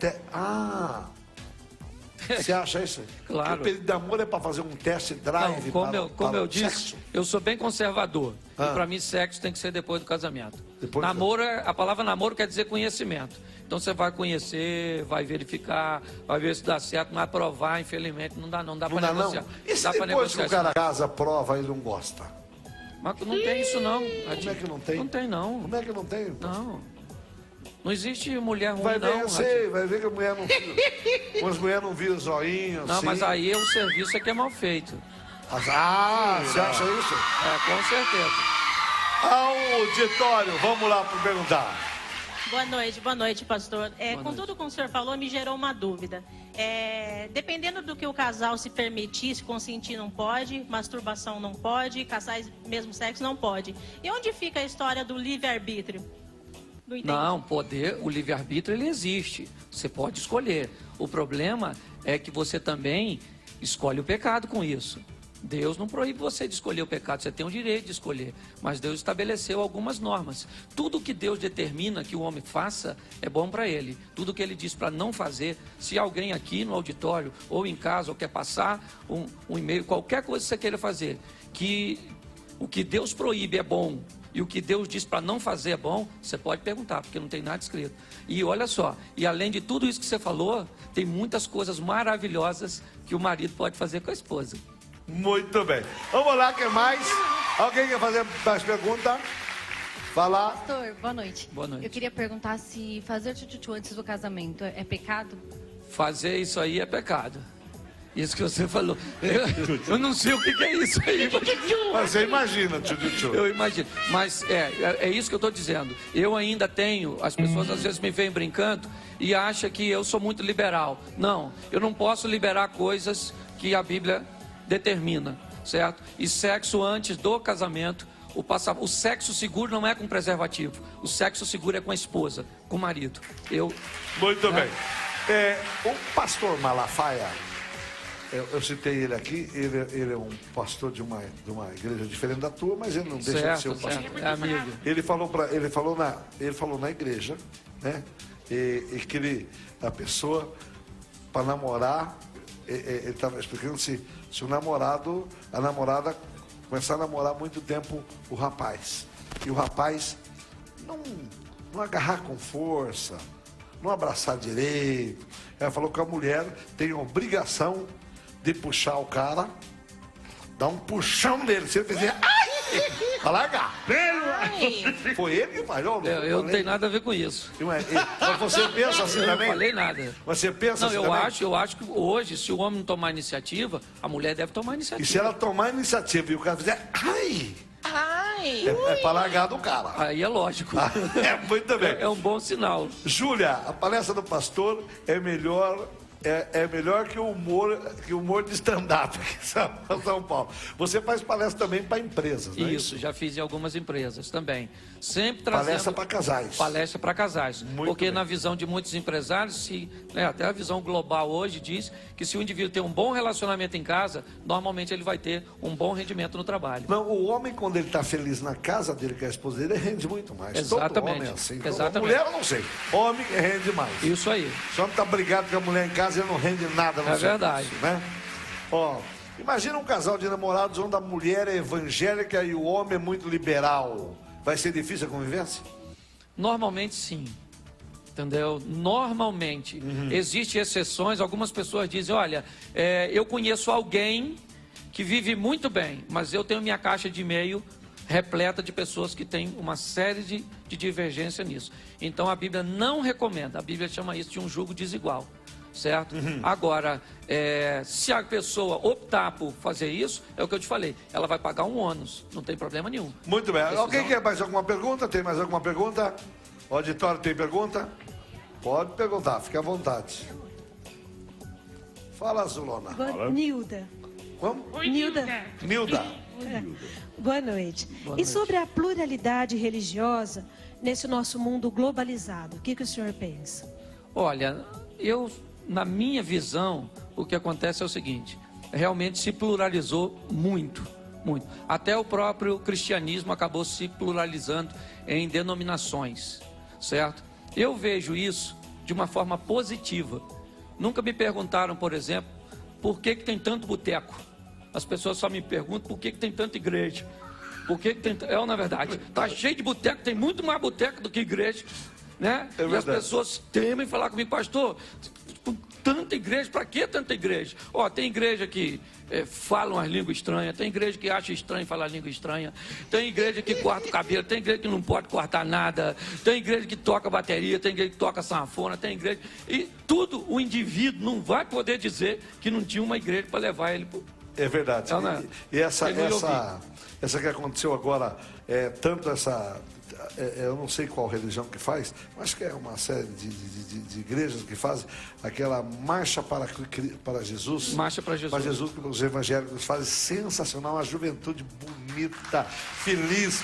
Você acha isso? Claro. Que o período de namoro é para fazer um test drive? Não, como eu disse, eu sou bem conservador. E para mim, sexo tem que ser depois do casamento. Namoro, a palavra namoro quer dizer conhecimento. Então você vai conhecer, vai verificar, vai ver se dá certo, mas provar, infelizmente, não dá para negociar. E se depois que o cara casa, prova e não gosta? Mas não tem isso, não. Como é que não tem? Não tem, não. Como é que não tem? Não existe mulher ruim, vai ver, não. Vai ver que a mulher não viu. As mulheres não viram zoinho. Não, assim. mas aí o serviço é que é mal feito. Você acha isso? Com certeza. Auditório, vamos lá para perguntar. Boa noite, pastor. Com tudo que o senhor falou, me gerou uma dúvida. Dependendo do que o casal se permitir, se consentir não pode, masturbação não pode, casais mesmo sexo não pode. E onde fica a história do livre-arbítrio? Não, o livre-arbítrio ele existe. Você pode escolher. O problema é que você também escolhe o pecado com isso. Deus não proíbe você de escolher o pecado, você tem o direito de escolher. Mas Deus estabeleceu algumas normas. Tudo que Deus determina que o homem faça é bom para ele. Tudo que ele diz para não fazer, se alguém aqui no auditório ou em casa ou quer passar um e-mail, qualquer coisa que você queira fazer, que o que Deus proíbe é bom e o que Deus diz para não fazer é bom, você pode perguntar, porque não tem nada escrito. E olha só, e além de tudo isso que você falou, tem muitas coisas maravilhosas que o marido pode fazer com a esposa. Muito bem. Vamos lá, quem mais? Alguém quer fazer mais pergunta? Falar. Pastor, boa noite. Boa noite. Eu queria perguntar se fazer tchutchu antes do casamento é pecado? Fazer isso aí é pecado. Isso que você falou. Eu não sei o que é isso aí. Mas você imagina, tchu. Eu imagino. Mas é isso que eu estou dizendo. Eu ainda tenho, as pessoas às vezes me veem brincando e acham que eu sou muito liberal. Não, eu não posso liberar coisas que a Bíblia determina, certo? E sexo antes do casamento, o sexo seguro não é com preservativo. O sexo seguro é com a esposa, com o marido. Muito bem. O pastor Malafaia, eu citei ele aqui, ele é um pastor de uma igreja diferente da tua, mas ele não deixa de ser um pastor. É amigo. Ele falou na igreja, né? E que a pessoa, para namorar, ele estava explicando se a namorada começar a namorar muito tempo o rapaz. E o rapaz não agarrar com força, não abraçar direito. Ela falou que a mulher tem a obrigação de puxar o cara, dar um puxão nele. Se ele fizer, vai largar. Foi ele que falou. Eu não tenho nada a ver com isso. Mas você pensa assim também? Eu não falei nada. Você pensa assim também? Não, eu acho que hoje, se o homem não tomar iniciativa, a mulher deve tomar iniciativa. E se ela tomar iniciativa e o cara fizer, é para largar do cara. Aí é lógico. Muito bem. É um bom sinal. Júlia, a palestra do pastor é melhor que o humor de stand-up aqui em São Paulo. Você faz palestra também para empresas, não é isso? Já fiz em algumas empresas também. Sempre trazendo palestra para casais. Palestra para casais. Muito porque bem. Na visão de muitos empresários, até a visão global hoje diz que se o indivíduo tem um bom relacionamento em casa, normalmente ele vai ter um bom rendimento no trabalho. Não, o homem, quando ele está feliz na casa dele, com a esposa dele, rende muito mais. Exatamente. Todo homem é assim. Exatamente. Mulher, eu não sei. Homem rende mais. Isso aí. Só não está brigado com a mulher em casa e não rende nada no serviço, verdade. Né? Imagina um casal de namorados onde a mulher é evangélica e o homem é muito liberal. Vai ser difícil a convivência? Normalmente sim. Entendeu? Normalmente. Existem exceções. Algumas pessoas dizem, olha, eu conheço alguém que vive muito bem, mas eu tenho minha caixa de e-mail repleta de pessoas que têm uma série de divergência nisso. Então a Bíblia não recomenda. A Bíblia chama isso de um jugo desigual. Certo? Agora, se a pessoa optar por fazer isso, é o que eu te falei, ela vai pagar um ônus, não tem problema nenhum. Muito bem. Alguém quer mais alguma pergunta? Tem mais alguma pergunta? O auditório tem pergunta? Pode perguntar, fique à vontade. Fala, Zulona. Nilda. Como? Oi, Nilda. Nilda. Boa noite. Boa E noite. sobre a pluralidade religiosa nesse nosso mundo globalizado, o que o senhor pensa? Olha, na minha visão, o que acontece é o seguinte, realmente se pluralizou muito, muito. Até o próprio cristianismo acabou se pluralizando em denominações, certo? Eu vejo isso de uma forma positiva. Nunca me perguntaram, por exemplo, por que tem tanto boteco? As pessoas só me perguntam por que tem tanta igreja. Por que tem... na verdade, tá cheio de boteco, tem muito mais boteco do que igreja, né? E as pessoas temem falar comigo, pastor, tanta igreja, para que tanta igreja? Tem igreja que fala umas línguas estranhas, tem igreja que acha estranho falar língua estranha, tem igreja que corta o cabelo, tem igreja que não pode cortar nada, tem igreja que toca bateria, tem igreja que toca sanfona, tem igreja... E tudo o indivíduo não vai poder dizer que não tinha uma igreja para levar ele... É verdade. E essa que aconteceu agora, tanto essa... eu não sei qual religião que faz, mas que é uma série de igrejas que fazem aquela marcha para Jesus. Marcha para Jesus. Para Jesus, que os evangélicos fazem, sensacional, uma juventude bonita, feliz.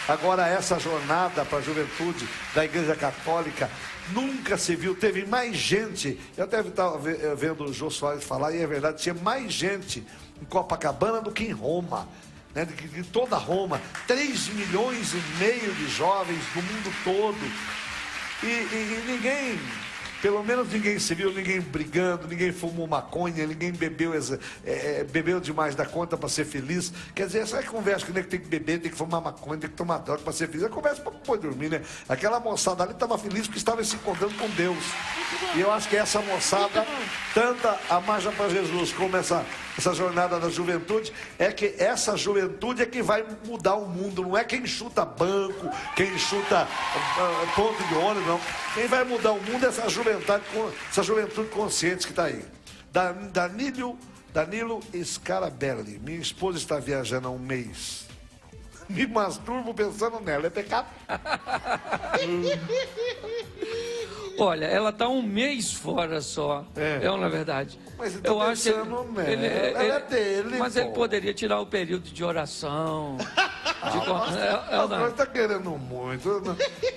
Agora, essa jornada para a juventude da Igreja Católica nunca se viu, teve mais gente. Eu até estava vendo o Jô Soares falar, e é verdade, tinha mais gente em Copacabana do que em Roma. De toda Roma, 3,5 milhões de jovens do mundo todo, e ninguém, pelo menos ninguém se viu, ninguém brigando, ninguém fumou maconha, ninguém bebeu demais da conta para ser feliz. Quer dizer, essa é conversa que tem que beber, tem que fumar maconha, tem que tomar droga para ser feliz, é conversa para poder dormir, né? Aquela moçada ali estava feliz porque estava se encontrando com Deus, e eu acho que essa moçada, tanto a Marcha para Jesus como essa jornada da juventude, é que essa juventude é que vai mudar o mundo, não é quem chuta banco, quem chuta ponto de ônibus, não. Quem vai mudar o mundo é essa juventude consciente que está aí. Danilo Danilo Scarabelli. Minha esposa está viajando há um mês. Me masturbo pensando nela. É pecado? Olha, ela está um mês fora só. Na verdade. Mas eu tô pensando nela. Ela é dele, mas pô. ele poderia tirar o período de oração. Você está querendo muito.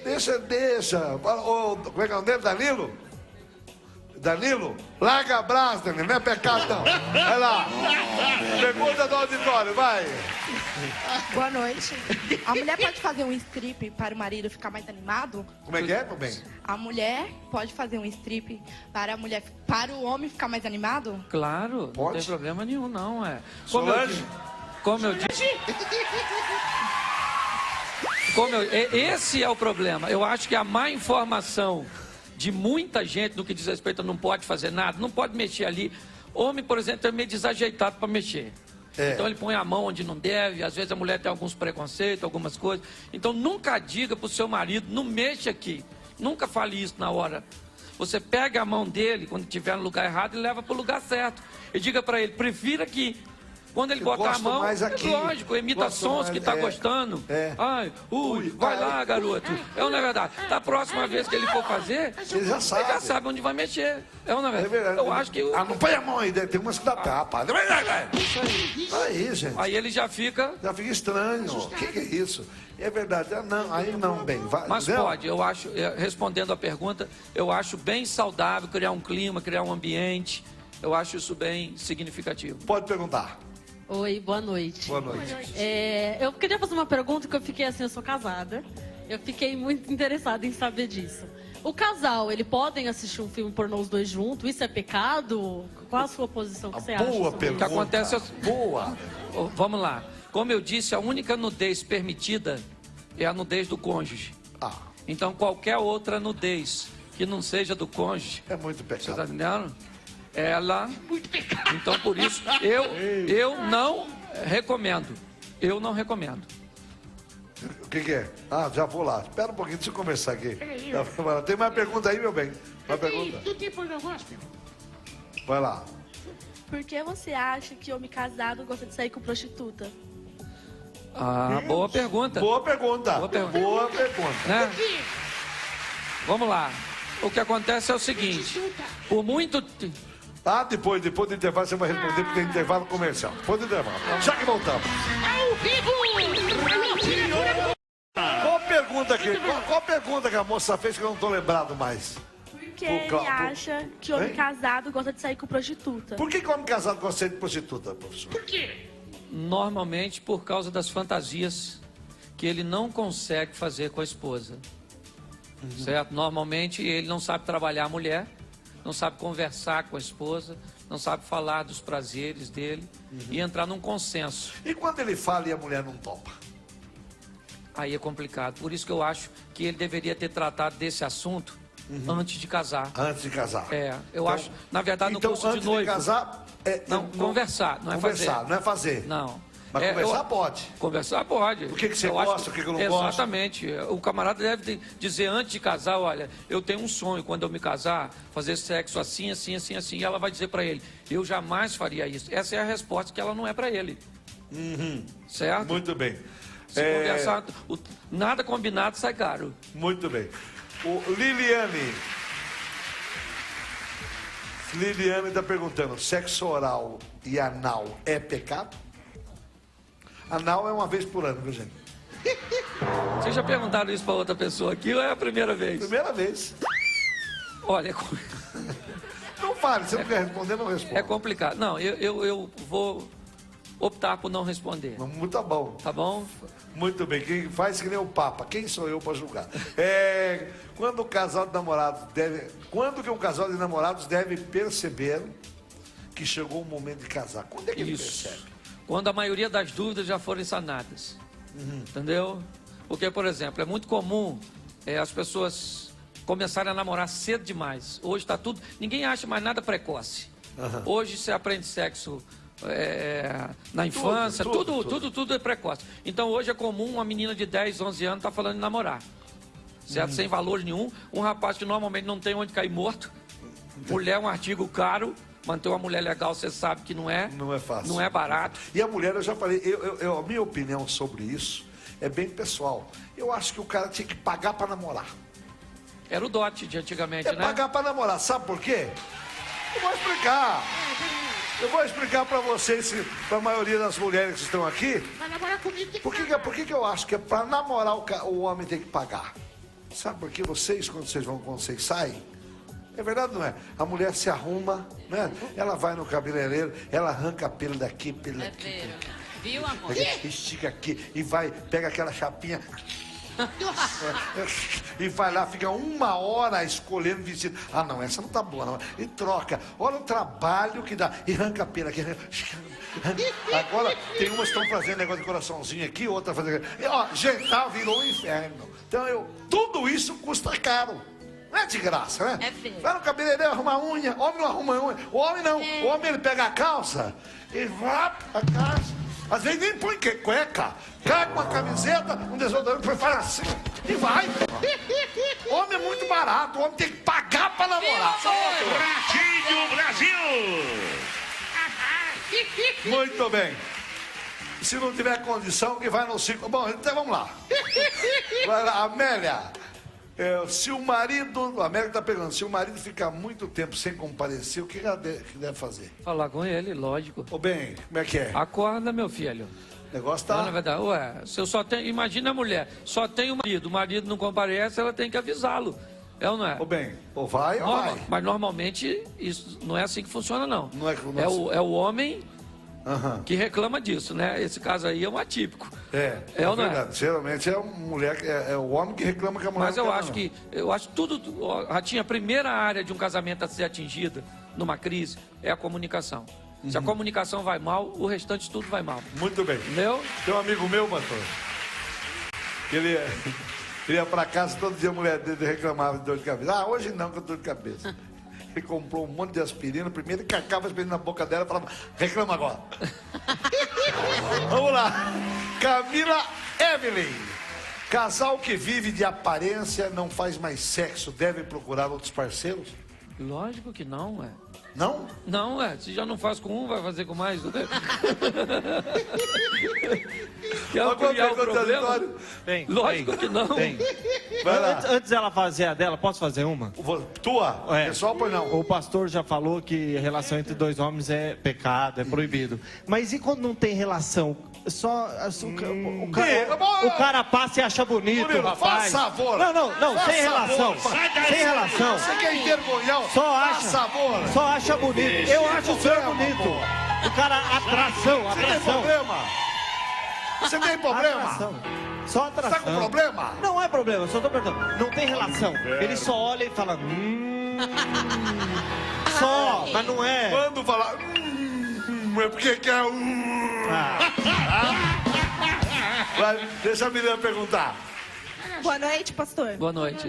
Deixa. Como é que é o nome, Danilo? Danilo, larga a brasa, Danilo, não é pecado não. Vai lá. Pergunta do auditório, vai. Boa noite. A mulher pode fazer um strip para o marido ficar mais animado? Como é que é, meu bem? A mulher pode fazer um strip para o homem ficar mais animado? Claro, Pode? não tem problema nenhum, não. Solange? Esse é o problema. Eu acho que a má informação de muita gente no que diz respeito a não pode fazer nada, não pode mexer ali. Homem, por exemplo, é meio desajeitado para mexer. Então ele põe a mão onde não deve, às vezes a mulher tem alguns preconceitos, algumas coisas. Então nunca diga para o seu marido, não mexa aqui. Nunca fale isso na hora. Você pega a mão dele, quando estiver no lugar errado, e leva para o lugar certo. E diga para ele, prefira aqui. Quando ele botar a mão, lógico, imita sons que está gostando. Ai, vai lá, garoto. Não é verdade? Da próxima vez que ele for fazer, ele já sabe onde vai mexer. Não é verdade? Eu acho que... não põe a mão aí, tem umas que dá tapa. Isso aí, gente. Aí ele já fica... Já fica estranho. O que é isso? É verdade. Aí não, bem. Mas pode, eu acho, respondendo a pergunta, eu acho bem saudável criar um clima, criar um ambiente. Eu acho isso bem significativo. Pode perguntar. Oi, boa noite. Boa noite. Eu queria fazer uma pergunta que eu fiquei assim, eu sou casada. Eu fiquei muito interessada em saber disso. O casal, eles podem assistir um filme pornô os dois juntos? Isso é pecado? Qual a sua posição que você acha? Boa pergunta. O que acontece é... Boa. Vamos lá. Como eu disse, a única nudez permitida é a nudez do cônjuge. Então qualquer outra nudez que não seja do cônjuge... É muito pecado. Você está entendendo? Então por isso eu não recomendo. Eu não recomendo. O que é? Já vou lá. Espera um pouquinho, deixa eu conversar aqui. Tem mais pergunta aí, meu bem? Uma pergunta. Tu tem pornô gospel? Vai lá. Por que você acha que homem casado gosta de sair com prostituta? Boa pergunta. Boa pergunta. Boa pergunta. Né? Vamos lá. O que acontece é o seguinte. Por muito... Depois do intervalo você vai responder, porque tem intervalo comercial. Depois do intervalo. Já que voltamos. Ao vivo! Qual pergunta que a moça fez que eu não tô lembrado mais? Por que ele acha que homem casado gosta de sair com prostituta? Por que homem casado gosta de sair de prostituta, professor? Por quê? Normalmente por causa das fantasias que ele não consegue fazer com a esposa. Certo? Normalmente ele não sabe trabalhar a mulher, não sabe conversar com a esposa, não sabe falar dos prazeres dele e entrar num consenso. E quando ele fala e a mulher não topa? Aí é complicado. Por isso que eu acho que ele deveria ter tratado desse assunto antes de casar. Antes de casar. Eu acho, na verdade, no curso de noivo. Antes de casar... conversar, não é fazer. Conversar, não é fazer. Não. Mas conversar pode. Conversar pode. O que você gosta, o que eu não gosto. Exatamente. O camarada deve dizer antes de casar, olha, eu tenho um sonho, quando eu me casar, fazer sexo assim, assim, assim, assim. E ela vai dizer para ele, eu jamais faria isso. Essa é a resposta que ela não é para ele. Certo? Muito bem. Se conversar, nada combinado sai caro. Muito bem. Liliane está perguntando, sexo oral e anal é pecado? Anal é uma vez por ano, viu, gente? Vocês já perguntaram isso para outra pessoa aqui ou é a primeira vez? Primeira vez. Olha... Não fale, se você não quer responder, não responda. É complicado. Não, eu vou optar por não responder. Muito bom. Tá bom? Muito bem. Quem faz que nem o Papa. Quem sou eu para julgar? Quando que um casal de namorados deve perceber que chegou o momento de casar? Quando é que ele percebe? Quando a maioria das dúvidas já foram sanadas. Entendeu? Porque, por exemplo, é muito comum as pessoas começarem a namorar cedo demais. Hoje está tudo... Ninguém acha mais nada precoce. Hoje você aprende sexo na infância, tudo é precoce. Então hoje é comum uma menina de 10, 11 anos estar falando de namorar. Certo? Sem valor nenhum. Um rapaz que normalmente não tem onde cair morto. Mulher é um artigo caro. Manter uma mulher legal, você sabe que não é. Não é fácil. Não é barato. E a mulher, eu já falei, a minha opinião sobre isso é bem pessoal. Eu acho que o cara tinha que pagar para namorar. Era o dote de antigamente, né? Pagar para namorar, sabe por quê? Eu vou explicar. Eu vou explicar para vocês, para a maioria das mulheres que estão aqui, Vai namorar comigo, tem que por que eu acho que é para namorar o homem tem que pagar. Sabe por que vocês, quando vocês saem, é verdade, não é? A mulher se arruma, né? Ela vai no cabeleireiro, ela arranca pelo daqui, pelo daqui. Viu, amor? Estica aqui e vai, pega aquela chapinha e vai lá, fica 1 hora escolhendo vestido. Ah, não, essa não tá boa, não. E troca. Olha o trabalho que dá. E arranca a pena aqui. Agora, tem umas que estão fazendo negócio de coraçãozinho aqui, outra fazendo. E, ó, jantar virou um inferno. Então, tudo isso custa caro. Não é de graça, né? É feio. Vai no cabeleireiro arrumar unha. Homem não arruma unha. O homem não. O homem, ele pega a calça e vai pra casa. Às vezes nem põe cueca. Cai com uma camiseta, um desodorante, faz assim e vai. Homem é muito barato. O homem tem que pagar pra namorar. Ratinho Brasil! Muito bem. Se não tiver condição, que vai no ciclo. Bom, então vamos lá. Vai lá, Amélia. Se o marido, a Amélia está perguntando, se o marido ficar muito tempo sem comparecer, o que ela deve fazer? Falar com ele, lógico. Ô bem, como é que é? Acorda, meu filho. O negócio Não, tá... na verdade, se eu só tenho, imagina a mulher, só tem o marido não comparece, ela tem que avisá-lo. É ou não é? Ô bem, ou vai ou vai. Mas normalmente isso não é assim que funciona, não. Não é que é o homem Aham. que reclama disso, né? Esse caso aí é um atípico. É ou não verdade. Geralmente é a mulher, é o homem que reclama que a mulher Mas não eu quer, acho não. que, Ratinho, a primeira área de um casamento a ser atingida numa crise é a comunicação. Se a comunicação vai mal, o restante tudo vai mal. Muito bem. Entendeu? Tem um amigo meu, pastor, que ele ia pra casa, todo dia a mulher dele reclamava de dor de cabeça. Ah, hoje não, que eu tô de cabeça. Ele comprou um monte de aspirina, primeiro cacava a aspirina na boca dela e falava, reclama agora. Vamos lá. Camila Evelyn. Casal que vive de aparência, não faz mais sexo, deve procurar outros parceiros? Lógico que não, Não? Não, se já não faz com um, vai fazer com mais, né? Quer Alguma criar um pergunta, problema? Vitório? Tem. Lógico que não. Tem. Vai lá. Antes dela fazer a dela, posso fazer uma? Tua? É. Pessoal, pois não. O pastor já falou que relação entre dois homens é pecado, é proibido. Mas e quando não tem relação? O cara passa e acha bonito, Murilo, rapaz. faz favor. Não, Faz sem favor. relação. Sem relação. Você quer envergonhar? Só Faz acha, favor. só acha bonito. Eu acho o senhor bonito. O cara, atração. Você tem problema? Você tem problema? Atração. Só atração. Você tá com problema? Não é problema, só tô perguntando. Não tem relação. Ele só olha e fala. Só, mas não é. Quando falar. É porque quer. Vai, deixa a menina perguntar. Boa noite, pastor. Boa noite.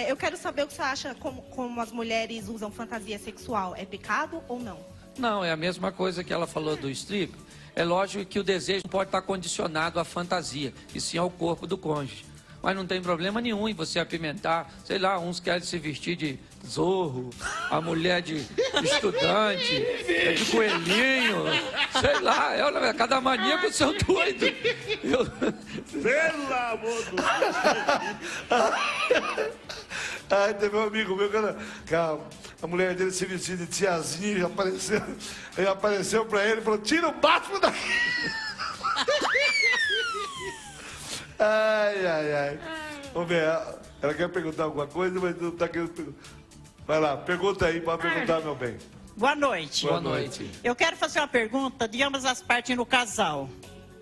Eu quero saber o que você acha como as mulheres usam fantasia sexual. É pecado ou não? Não, é a mesma coisa que ela falou do strip. É lógico que o desejo não pode estar condicionado à fantasia, e sim ao corpo do cônjuge. Mas não tem problema nenhum em você apimentar. Sei lá, uns querem se vestir de zorro, a mulher de estudante, de coelhinho. Sei lá, cada maníaco seu doido. Pelo amor do Ai, teve um amigo meu que a mulher dele se vestia de tiazinha e apareceu pra ele e falou: tira o Batman daqui. Ai. Vamos ver, ela quer perguntar alguma coisa, mas não tá querendo perguntar. Vai lá, pergunta aí, pode perguntar, meu bem. Boa noite. Boa noite. Eu quero fazer uma pergunta de ambas as partes no casal.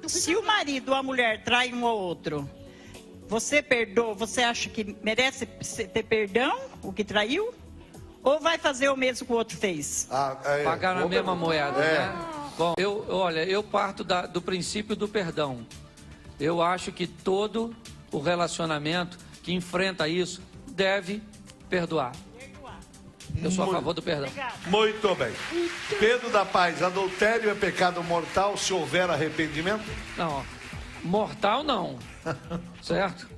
Se o marido ou a mulher trai um ou outro, você perdoa, você acha que merece ter perdão, o que traiu? Ou vai fazer o mesmo que o outro fez? Pagar na mesma moeda, É. né? Bom, eu parto do princípio do perdão. Eu acho que todo o relacionamento que enfrenta isso deve perdoar. Eu sou a favor do perdão. Muito bem. Pedro da Paz, adultério é pecado mortal se houver arrependimento? Não, mortal não, certo?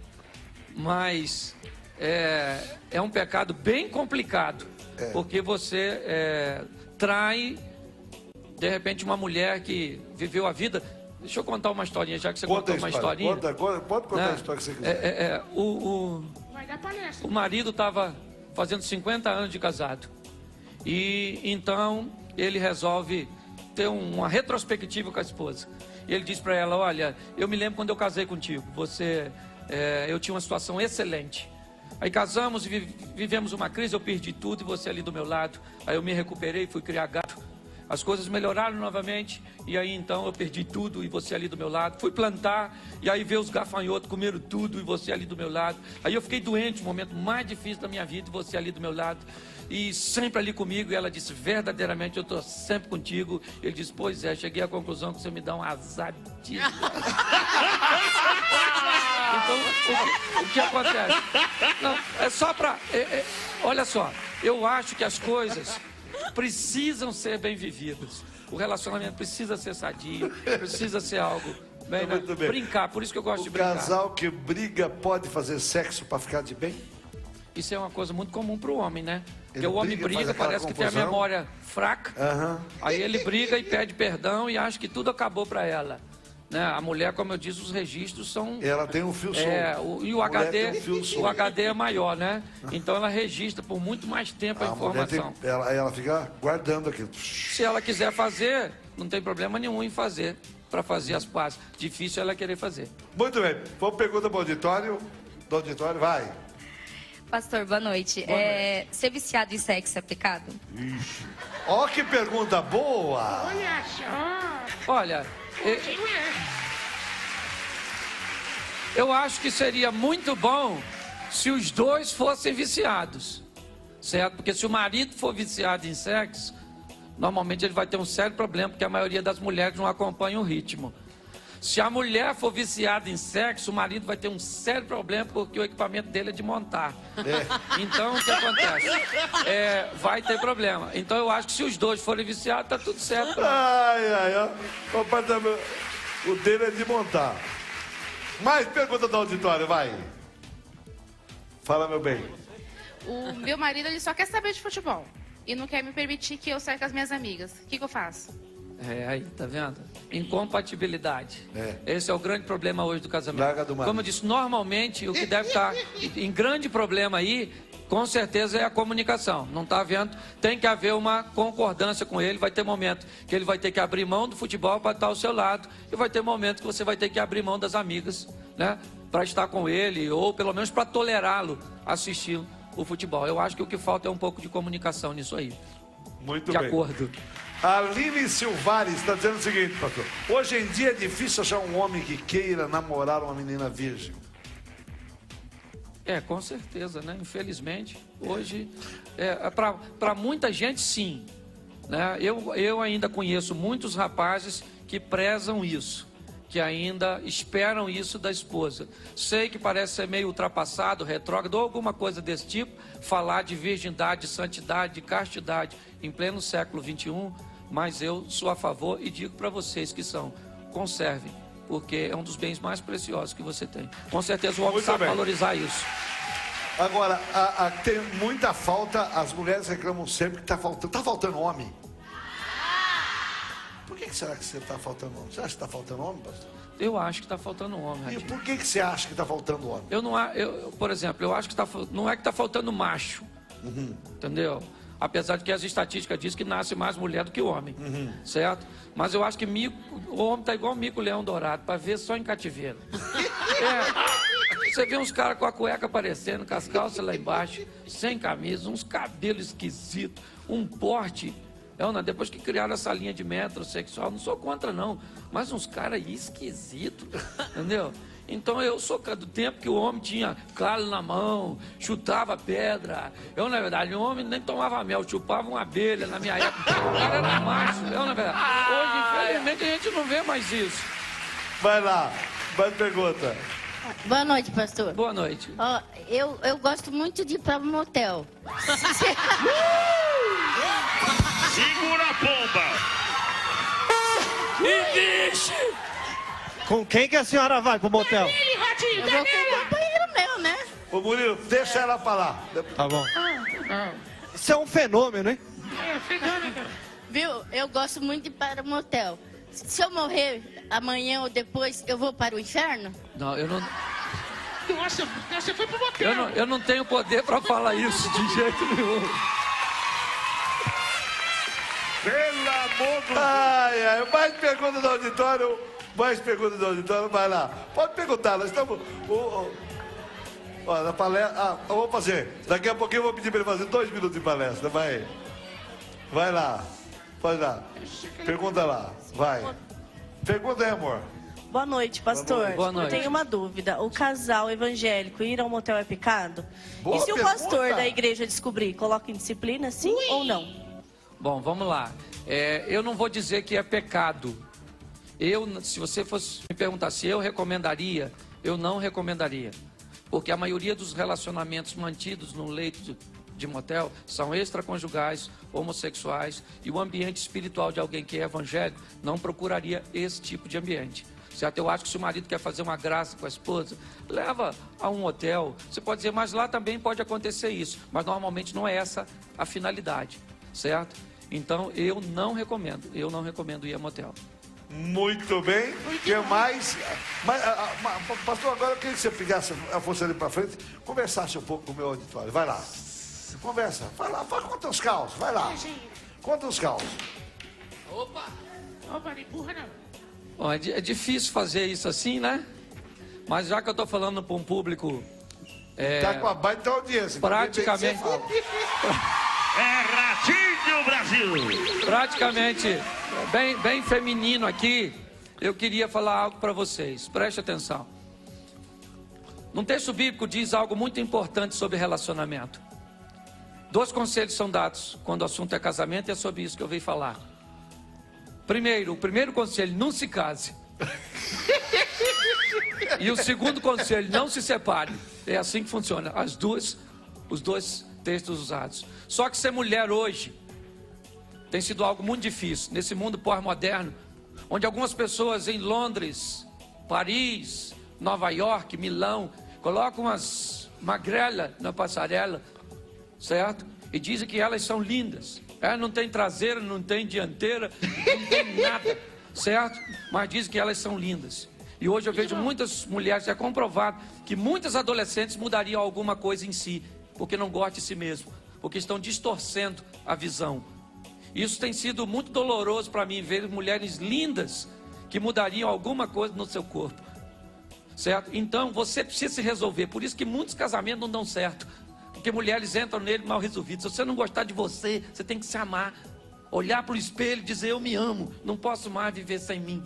Mas é um pecado bem complicado, porque você trai, de repente, uma mulher que viveu a vida... Deixa eu contar uma historinha, já que você contou uma historinha. Pode contar a história que você quiser. Vai dar palestra. O marido estava fazendo 50 anos de casado. E então ele resolve ter uma retrospectiva com a esposa. E ele diz para ela, olha, eu me lembro quando eu casei contigo, eu tinha uma situação excelente. Aí casamos e vivemos uma crise, eu perdi tudo e você ali do meu lado. Aí eu me recuperei, fui criar gato. As coisas melhoraram novamente, e aí então eu perdi tudo e você ali do meu lado. Fui plantar, e aí veio os gafanhotos, comeram tudo e você ali do meu lado. Aí eu fiquei doente, o momento mais difícil da minha vida, e você ali do meu lado. E sempre ali comigo, e ela disse, verdadeiramente eu estou sempre contigo. Ele disse, pois é, cheguei à conclusão que você me dá um azar de... Então, o que acontece? Não, é só para... olha só, eu acho que as coisas... precisam ser bem vividas. O relacionamento precisa ser sadio, precisa ser algo bem, né? Bem. Brincar, por isso que eu gosto de brincar. O casal que briga pode fazer sexo para ficar de bem? Isso é uma coisa muito comum para o homem, né? Porque o homem briga, briga, parece que tem a memória fraca. Aí ele briga e pede perdão e acha que tudo acabou para ela. Né? A mulher, como eu disse, os registros são... Ela tem um fio solto. E o HD é maior, né? Então ela registra por muito mais tempo a informação. Ela fica guardando aquilo. Se ela quiser fazer, não tem problema nenhum em fazer, para fazer as pazes. Difícil ela querer fazer. Muito bem. Vamos pergunta para o auditório. Do auditório, vai. Pastor, boa noite. Ser viciado em sexo é pecado? Ixi. Ó, que pergunta boa! Olha só. Olha... Eu acho que seria muito bom se os dois fossem viciados, certo? Porque se o marido for viciado em sexo, normalmente ele vai ter um sério problema, porque a maioria das mulheres não acompanha o ritmo. Se a mulher for viciada em sexo, o marido vai ter um sério problema, porque o equipamento dele é de montar. Então, o que acontece? Vai ter problema. Então, eu acho que se os dois forem viciados, tá tudo certo. O dele é de montar. Mais pergunta do auditório, vai. Fala, meu bem. O meu marido, ele só quer saber de futebol. E não quer me permitir que eu saia com as minhas amigas. O que eu faço? Aí, tá vendo? Incompatibilidade. Esse é o grande problema hoje do casamento. Como eu disse, normalmente o que deve estar em grande problema aí, com certeza é a comunicação. Não está havendo, tem que haver uma concordância com ele. Vai ter momento que ele vai ter que abrir mão do futebol para estar ao seu lado, e vai ter momento que você vai ter que abrir mão das amigas, né, para estar com ele, ou pelo menos para tolerá-lo assistir o futebol. Eu acho que o que falta é um pouco de comunicação nisso aí. Muito bem. De acordo. A Aline Silvares está dizendo o seguinte, pastor. Hoje em dia é difícil achar um homem que queira namorar uma menina virgem. Com certeza, né? Infelizmente, hoje, para muita gente, sim. Né? Eu ainda conheço muitos rapazes que prezam isso, que ainda esperam isso da esposa. Sei que parece ser meio ultrapassado, retrógrado, ou alguma coisa desse tipo, falar de virgindade, de santidade, de castidade em pleno século XXI, mas eu sou a favor e digo para vocês que conservem, porque é um dos bens mais preciosos que você tem. Com certeza o homem sabe valorizar isso. Agora, tem muita falta, as mulheres reclamam sempre que está faltando homem. Por que será que você está faltando homem? Você acha que está faltando homem, pastor? Eu acho que está faltando homem, Radinho. E por que você acha que está faltando homem? Por exemplo, eu acho que não é que está faltando macho, entendeu? Apesar de que as estatísticas dizem que nasce mais mulher do que homem, certo? Mas eu acho que o homem está igual mico-leão dourado, para ver só em cativeiro. Você vê uns caras com a cueca aparecendo, com as calças lá embaixo, sem camisa, uns cabelos esquisitos, um porte. Depois que criaram essa linha de metrosexual, não sou contra não, mas uns caras esquisitos, entendeu? Então eu sou do tempo que o homem tinha calo na mão, chutava pedra. Na verdade, o homem nem tomava mel, chupava uma abelha na minha época. O cara era macho, na verdade. Hoje, infelizmente, a gente não vê mais isso. Vai lá, mais pergunta. Boa noite, pastor. Boa noite. Eu gosto muito de ir para um motel. Segura a pomba! E vixe! Com quem que a senhora vai pro motel? Eu vou com o companheiro meu, né? Ô Murilo, deixa ela falar. Tá bom. Isso é um fenômeno, hein? Viu? Eu gosto muito de ir para o motel. Se eu morrer amanhã ou depois, eu vou para o inferno? Não, eu não... Nossa, você foi pro motel. Eu não tenho poder para falar isso de jeito nenhum. Pelo amor do Deus. Mais perguntas do auditório. Vai lá. Pode perguntar, nós estamos... Olha, na palestra... eu vou fazer. Daqui a pouquinho eu vou pedir para ele fazer 2 minutos de palestra. Vai lá. Pode lá. Pergunta lá. Vai. Pergunta aí, amor. Boa noite, pastor. Boa noite. Eu tenho uma dúvida. O casal evangélico ir ao motel é pecado? Boa e se pergunta. o pastor da igreja descobrir, coloca em disciplina, sim ou não? Bom, vamos lá. Eu não vou dizer que é pecado. Se você fosse me perguntar se eu recomendaria, eu não recomendaria. Porque a maioria dos relacionamentos mantidos no leito de motel são extraconjugais, homossexuais, e o ambiente espiritual de alguém que é evangélico não procuraria esse tipo de ambiente. Certo? Eu acho que se o marido quer fazer uma graça com a esposa, leva a um hotel. Você pode dizer, mas lá também pode acontecer isso. Mas normalmente não é essa a finalidade, certo? Então eu não recomendo ir a motel. Muito bem. O que mais? Pastor, agora eu queria que você pegasse a força ali para frente, conversasse um pouco com o meu auditório. Vai lá. Conversa. Vai lá. Conta os caos. Vai lá. Conta os caos. Opa, não empurra não. Bom, é difícil fazer isso assim, né? Mas já que eu estou falando para um público... Tá com a baita audiência. Praticamente... É Ratinho Brasil. Praticamente bem feminino aqui. Eu queria falar algo para vocês. Preste atenção. No texto bíblico diz algo muito importante sobre relacionamento. 2 conselhos são dados quando o assunto é casamento, e é sobre isso que eu venho falar. O primeiro conselho, não se case. E o segundo conselho, não se separe. É assim que funciona, os dois textos usados. Só que ser mulher hoje tem sido algo muito difícil, nesse mundo pós-moderno, onde algumas pessoas em Londres, Paris, Nova York, Milão, colocam umas magrelas na passarela, certo? E dizem que elas são lindas. Não tem traseira, não tem dianteira, não tem nada, certo? Mas dizem que elas são lindas. E hoje eu vejo muitas mulheres, é comprovado que muitas adolescentes mudariam alguma coisa em si, porque não gostam de si mesmo, porque estão distorcendo a visão. Isso tem sido muito doloroso para mim, ver mulheres lindas que mudariam alguma coisa no seu corpo, certo? Então você precisa se resolver. Por isso que muitos casamentos não dão certo, porque mulheres entram nele mal resolvidos. Se você não gostar de você, você tem que se amar, olhar para o espelho e dizer: eu me amo, não posso mais viver sem mim.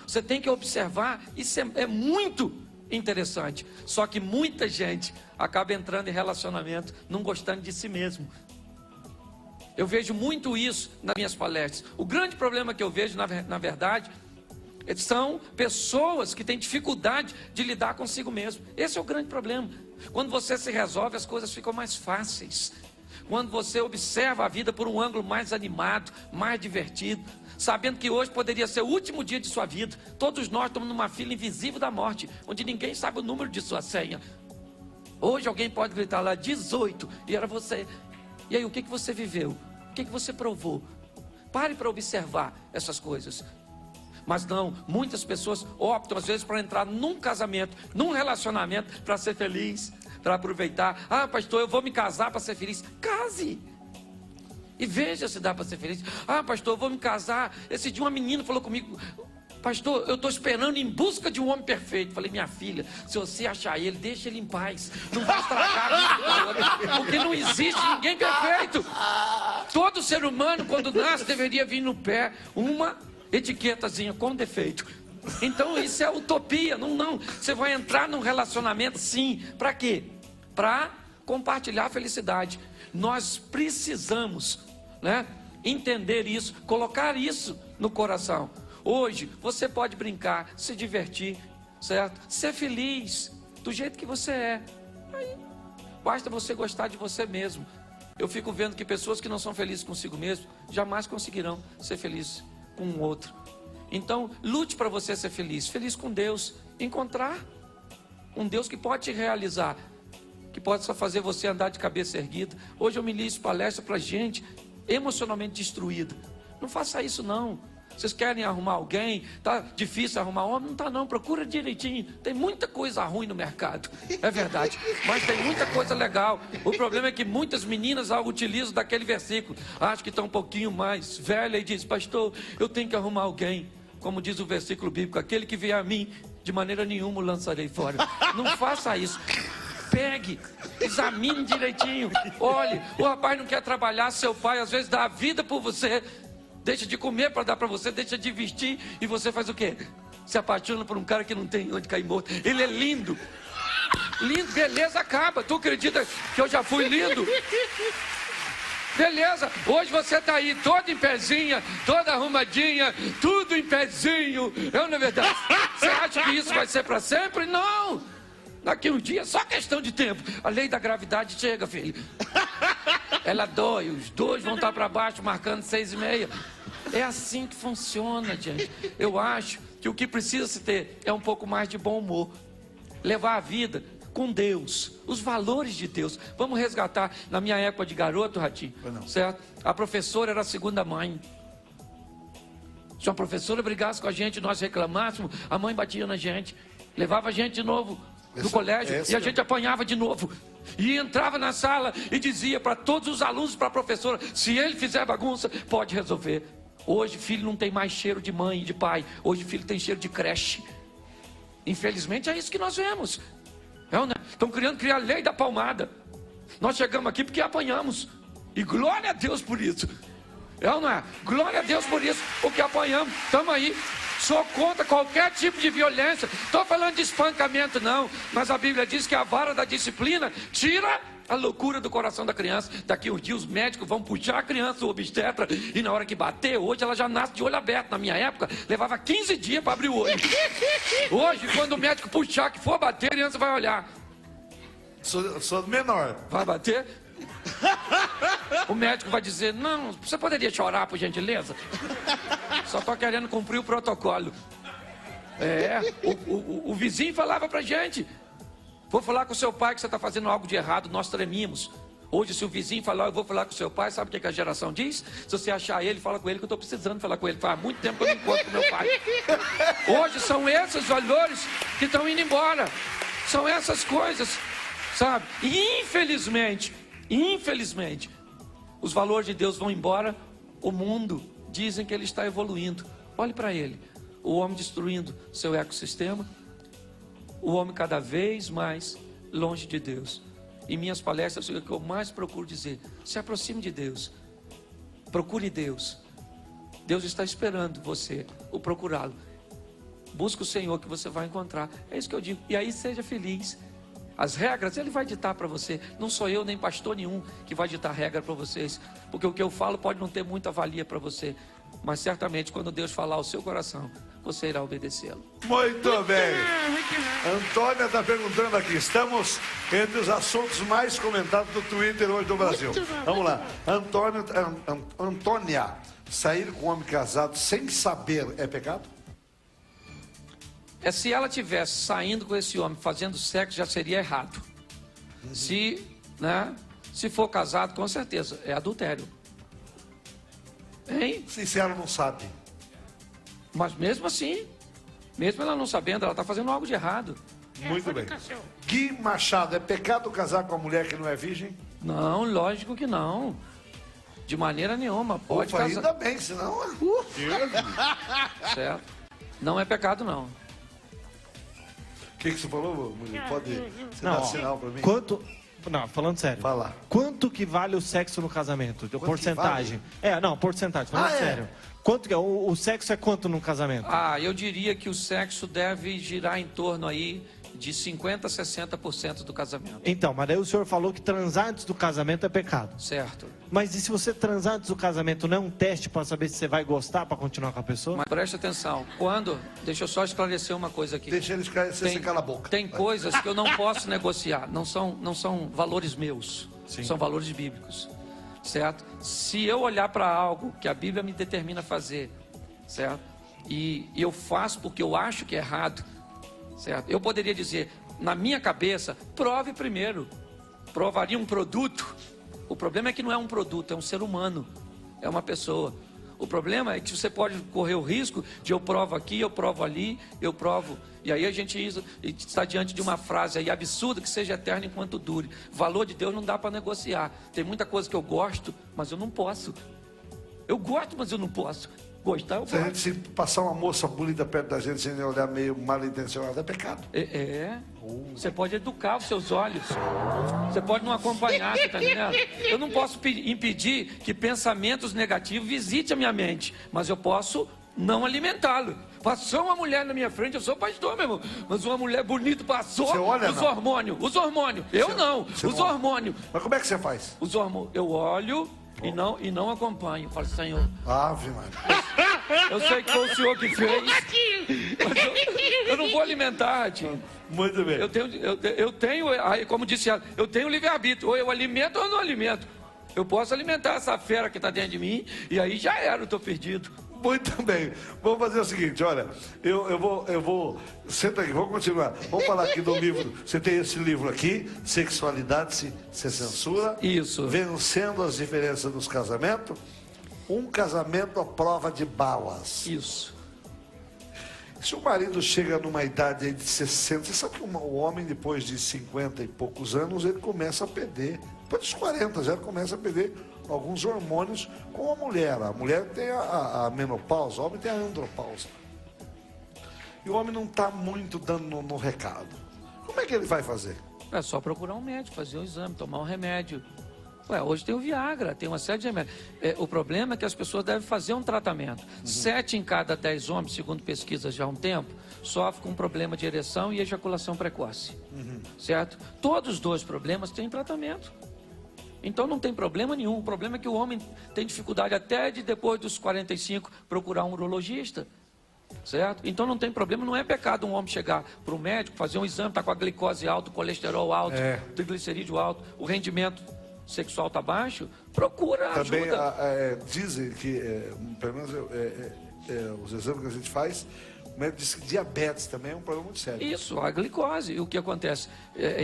Você tem que observar. Isso é muito interessante. Só que muita gente acaba entrando em relacionamento não gostando de si mesmo. Eu vejo muito isso nas minhas palestras. O grande problema que eu vejo, na verdade, são pessoas que têm dificuldade de lidar consigo mesmo. Esse é o grande problema. Quando você se resolve, as coisas ficam mais fáceis. Quando você observa a vida por um ângulo mais animado, mais divertido, sabendo que hoje poderia ser o último dia de sua vida. Todos nós estamos numa fila invisível da morte, onde ninguém sabe o número de sua senha. Hoje alguém pode gritar lá 18 e era você. E aí, o que você viveu? O que você provou? Pare para observar essas coisas. Mas não, muitas pessoas optam às vezes para entrar num casamento, num relacionamento, para ser feliz, para aproveitar. Ah, pastor, eu vou me casar para ser feliz. Case! E veja se dá para ser feliz. Ah, pastor, eu vou me casar. Esse dia uma menina falou comigo: pastor, eu estou esperando em busca de um homem perfeito. Falei: minha filha, se você achar ele, deixa ele em paz. Não vai estragar a vida, porque não existe ninguém perfeito. Todo ser humano, quando nasce, deveria vir no pé uma etiquetazinha com defeito. Então isso é utopia. Não. Você vai entrar num relacionamento, sim. Para quê? Para compartilhar a felicidade. Nós precisamos, entender isso, colocar isso no coração. Hoje você pode brincar, se divertir, certo? Ser feliz do jeito que você é. Aí, basta você gostar de você mesmo. Eu fico vendo que pessoas que não são felizes consigo mesmo jamais conseguirão ser felizes com o outro. Então, lute para você ser feliz. Feliz com Deus. Encontrar um Deus que pode te realizar, que pode só fazer você andar de cabeça erguida. Hoje eu ministro palestra para gente emocionalmente destruída, Não faça isso não. Vocês querem arrumar alguém? Tá difícil arrumar homem? Não tá não, procura direitinho. Tem muita coisa ruim no mercado, é verdade. Mas tem muita coisa legal. O problema é que muitas meninas utilizam daquele versículo. Acho que estão um pouquinho mais velha e diz, pastor, eu tenho que arrumar alguém. Como diz o versículo bíblico, aquele que vier a mim, de maneira nenhuma o lançarei fora. Não faça isso. Pegue, examine direitinho. Olhe, o rapaz não quer trabalhar, seu pai às vezes dá a vida por você. Deixa de comer para dar para você, deixa de vestir e você faz o quê? Se apaixona por um cara que não tem onde cair morto. Ele é lindo. Lindo, beleza acaba. Tu acredita que eu já fui lindo? Beleza, hoje você tá aí toda em pezinha, toda arrumadinha, tudo em pezinho. Não é verdade? Você acha que isso vai ser para sempre? Não! Daqui um dia é só questão de tempo. A lei da gravidade chega, filho. Ela dói, os dois vão estar para baixo, marcando 6,5. É assim que funciona, gente. Eu acho que o que precisa se ter é um pouco mais de bom humor. Levar a vida com Deus, os valores de Deus. Vamos resgatar, na minha época de garoto, Ratinho, certo? A professora era a segunda mãe. Se uma professora brigasse com a gente, nós reclamássemos, a mãe batia na gente, levava a gente de novo do colégio e a gente apanhava de novo. E entrava na sala e dizia para todos os alunos, para a professora, se ele fizer bagunça, pode resolver. Hoje filho não tem mais cheiro de mãe e de pai, hoje filho tem cheiro de creche. Infelizmente é isso que nós vemos. Estão querendo criar a lei da palmada. Nós chegamos aqui porque apanhamos. E glória a Deus por isso. Não é? Glória a Deus por isso, porque apanhamos. Estamos aí. Sou contra qualquer tipo de violência. Estou falando de espancamento não. Mas a Bíblia diz que a vara da disciplina tira a loucura do coração da criança. Daqui uns dias os médicos vão puxar a criança, o obstetra, e na hora que bater, hoje ela já nasce de olho aberto. Na minha época, levava 15 dias para abrir o olho. Hoje, quando o médico puxar, que for bater, a criança vai olhar. Sou menor. Vai bater? O médico vai dizer, não, você poderia chorar, por gentileza? Só estou querendo cumprir o protocolo. O vizinho falava pra gente, vou falar com o seu pai que você está fazendo algo de errado, nós tremíamos. Hoje, se o vizinho falar, eu vou falar com o seu pai, sabe o que a geração diz? Se você achar ele, fala com ele, que eu estou precisando falar com ele. Faz muito tempo que eu não encontro com meu pai. Hoje são esses valores que estão indo embora. São essas coisas, sabe? E infelizmente, os valores de Deus vão embora. O mundo, dizem que ele está evoluindo. Olhe para ele. O homem destruindo seu ecossistema. O homem cada vez mais longe de Deus. Em minhas palestras, o que eu mais procuro dizer: se aproxime de Deus, procure Deus. Deus está esperando você, o procurá-lo. Busque o Senhor que você vai encontrar. É isso que eu digo. E aí seja feliz. As regras Ele vai ditar para você. Não sou eu nem pastor nenhum que vai ditar regra para vocês, porque o que eu falo pode não ter muita valia para você, mas certamente quando Deus falar ao seu coração, você irá obedecê-lo. Muito bem. Antônia está perguntando aqui. Estamos entre os assuntos mais comentados do Twitter hoje do Brasil. Vamos lá. Antônia, sair com um homem casado sem saber é pecado? Se ela estivesse saindo com esse homem, fazendo sexo, já seria errado. Se for casado, com certeza, é adultério. Hein? Se ela não sabe. Mas mesmo assim, mesmo ela não sabendo, ela está fazendo algo de errado. Muito bem. Gui Machado, é pecado casar com uma mulher que não é virgem? Não, lógico que não. De maneira nenhuma. Pode casar. Ainda bem, senão... Certo. Não é pecado, não. O que você falou, mulher? Pode você dar sinal para mim? Não, falando sério. Fala. Quanto que vale o sexo no casamento? Porcentagem. Vale? Porcentagem. Falando sério. Quanto que é? O sexo é quanto no casamento? Eu diria que o sexo deve girar em torno aí de 50% a 60% do casamento. Então, mas daí o senhor falou que transar antes do casamento é pecado. Certo. Mas e se você transar antes do casamento, não é um teste para saber se você vai gostar para continuar com a pessoa? Mas preste atenção. Deixa eu só esclarecer uma coisa aqui. Deixa ele esclarecer, você cala a boca. Tem coisas que eu não posso negociar. Não são valores meus. Sim. São valores bíblicos. Certo? Se eu olhar para algo que a Bíblia me determina fazer, certo? E eu faço porque eu acho que é errado, certo? Eu poderia dizer, na minha cabeça, prove primeiro. Provaria um produto. O problema é que não é um produto, é um ser humano. É uma pessoa. O problema é que você pode correr o risco de eu provo aqui, eu provo ali, eu provo... E aí a gente está diante de uma frase aí absurda que seja eterna enquanto dure. O valor de Deus não dá para negociar. Tem muita coisa que eu gosto, mas eu não posso. Eu gosto, mas eu não posso. Gostar, eu gosto. Se passar uma moça bonita perto da gente sem olhar meio mal intencionado, é pecado. Você pode educar os seus olhos. Você pode não acompanhar, você tá entendendo? Eu não posso impedir que pensamentos negativos visitem a minha mente, mas eu posso não alimentá-lo. Passou uma mulher na minha frente, eu sou pastor, meu irmão, mas uma mulher bonita passou, os hormônios. Eu não, os hormônios. Mas como é que você faz? Os hormônios. Eu olho e não acompanho. Eu falo, Senhor. Ave Maria. Eu sei que foi o Senhor que fez. Eu não vou alimentar, Ratinho. Muito bem. Eu tenho, como disse ela, eu tenho livre-arbítrio. Ou eu alimento ou eu não alimento. Eu posso alimentar essa fera que está dentro de mim e aí já era, eu estou perdido. Muito bem. Vamos fazer o seguinte, olha, eu vou, senta aqui, vamos continuar. Vamos falar aqui do livro. Você tem esse livro aqui, Sexualidade sem Censura. Isso. Vencendo as diferenças dos casamentos. Um casamento à prova de balas. Isso. Se o marido chega numa idade aí de 60, você sabe que o homem depois de 50 e poucos anos, ele começa a perder. Depois dos 40 já começa a perder alguns hormônios com a mulher. A mulher tem a menopausa, o homem tem a andropausa. E o homem não está muito dando no recado. Como é que ele vai fazer? É só procurar um médico, fazer um exame, tomar um remédio. Hoje tem o Viagra, tem uma série de remédios. O problema é que as pessoas devem fazer um tratamento. 7 em cada 10 homens, segundo pesquisas já há um tempo, sofrem com problema de ereção e ejaculação precoce. Certo? Todos os dois problemas têm tratamento. Então não tem problema nenhum. O problema é que o homem tem dificuldade até de depois dos 45 procurar um urologista. Certo? Então não tem problema, não é pecado um homem chegar para o médico, fazer um exame, tá com a glicose alta, o colesterol alto, o triglicerídeo alto, o rendimento sexual está baixo, procura também ajuda. Dizem que, pelo menos os exames que a gente faz, o médico diz que diabetes também é um problema muito sério. Isso, a glicose. E o que acontece?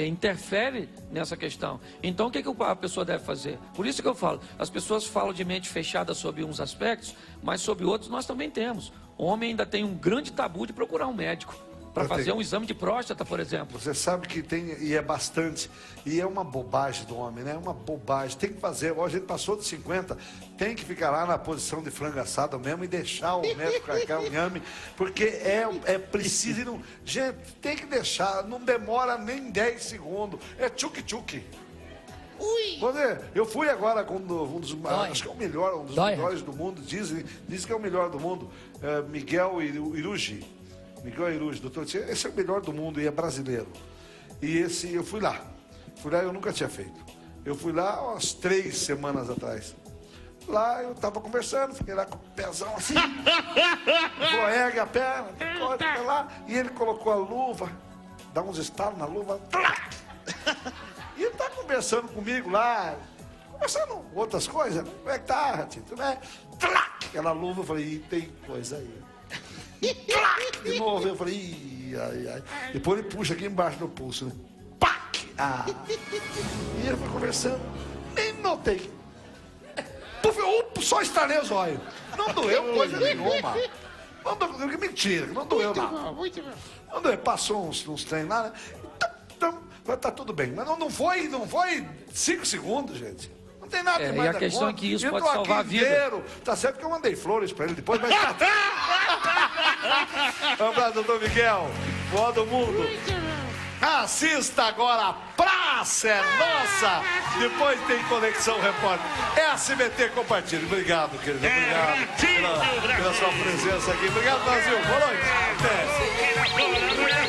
Interfere nessa questão. Então, o que a pessoa deve fazer? Por isso que eu falo, as pessoas falam de mente fechada sobre uns aspectos, mas sobre outros nós também temos. O homem ainda tem um grande tabu de procurar um médico. Para fazer um exame de próstata, por exemplo. Você sabe que tem, e é bastante, e é uma bobagem do homem, né? É uma bobagem. Tem que fazer, hoje ele passou de 50, tem que ficar lá na posição de frango assado mesmo e deixar o médico carregar o inhame, porque é preciso. E não, gente, tem que deixar, não demora nem 10 segundos. É tchuc-tchuc. Eu fui agora com um dos, acho que é o melhor, um dos melhores do mundo, dizem que é o melhor do mundo, Miguel Irugi. Miguel Irugi, doutor, esse é o melhor do mundo e é brasileiro. E eu fui lá eu nunca tinha feito. Eu fui lá umas 3 semanas atrás. Lá eu tava conversando, fiquei lá com o pezão assim. Ele falou, ergue a perna, fica lá. E ele colocou a luva, dá uns estalos na luva. E ele tá conversando comigo lá, conversando outras coisas. Como é que tá, Ratinho? Tudo bem? Aquela luva, eu falei, tem coisa aí. De novo, eu falei, ai. Depois ele puxa aqui embaixo do pulso, né? Pac! E ele foi conversando, nem notei. Só estalei os olhos. Não doeu coisa nenhuma. Não doeu, mentira, não doeu nada. Não doeu, passou uns treinos lá, né? Tá tudo bem. Mas não foi 5 segundos, gente. Não tem nada demais. E a questão é que isso pode salvar a vida. Inteiro. Tá certo que eu mandei flores pra ele depois, mas tá. Um abraço, doutor Miguel. Boa do mundo. Assista agora a Praça é Nossa. Depois tem Conexão Repórter. SBT compartilha. Obrigado, querido. Obrigado pela sua presença aqui. Obrigado, Brasil. Boa noite. Até.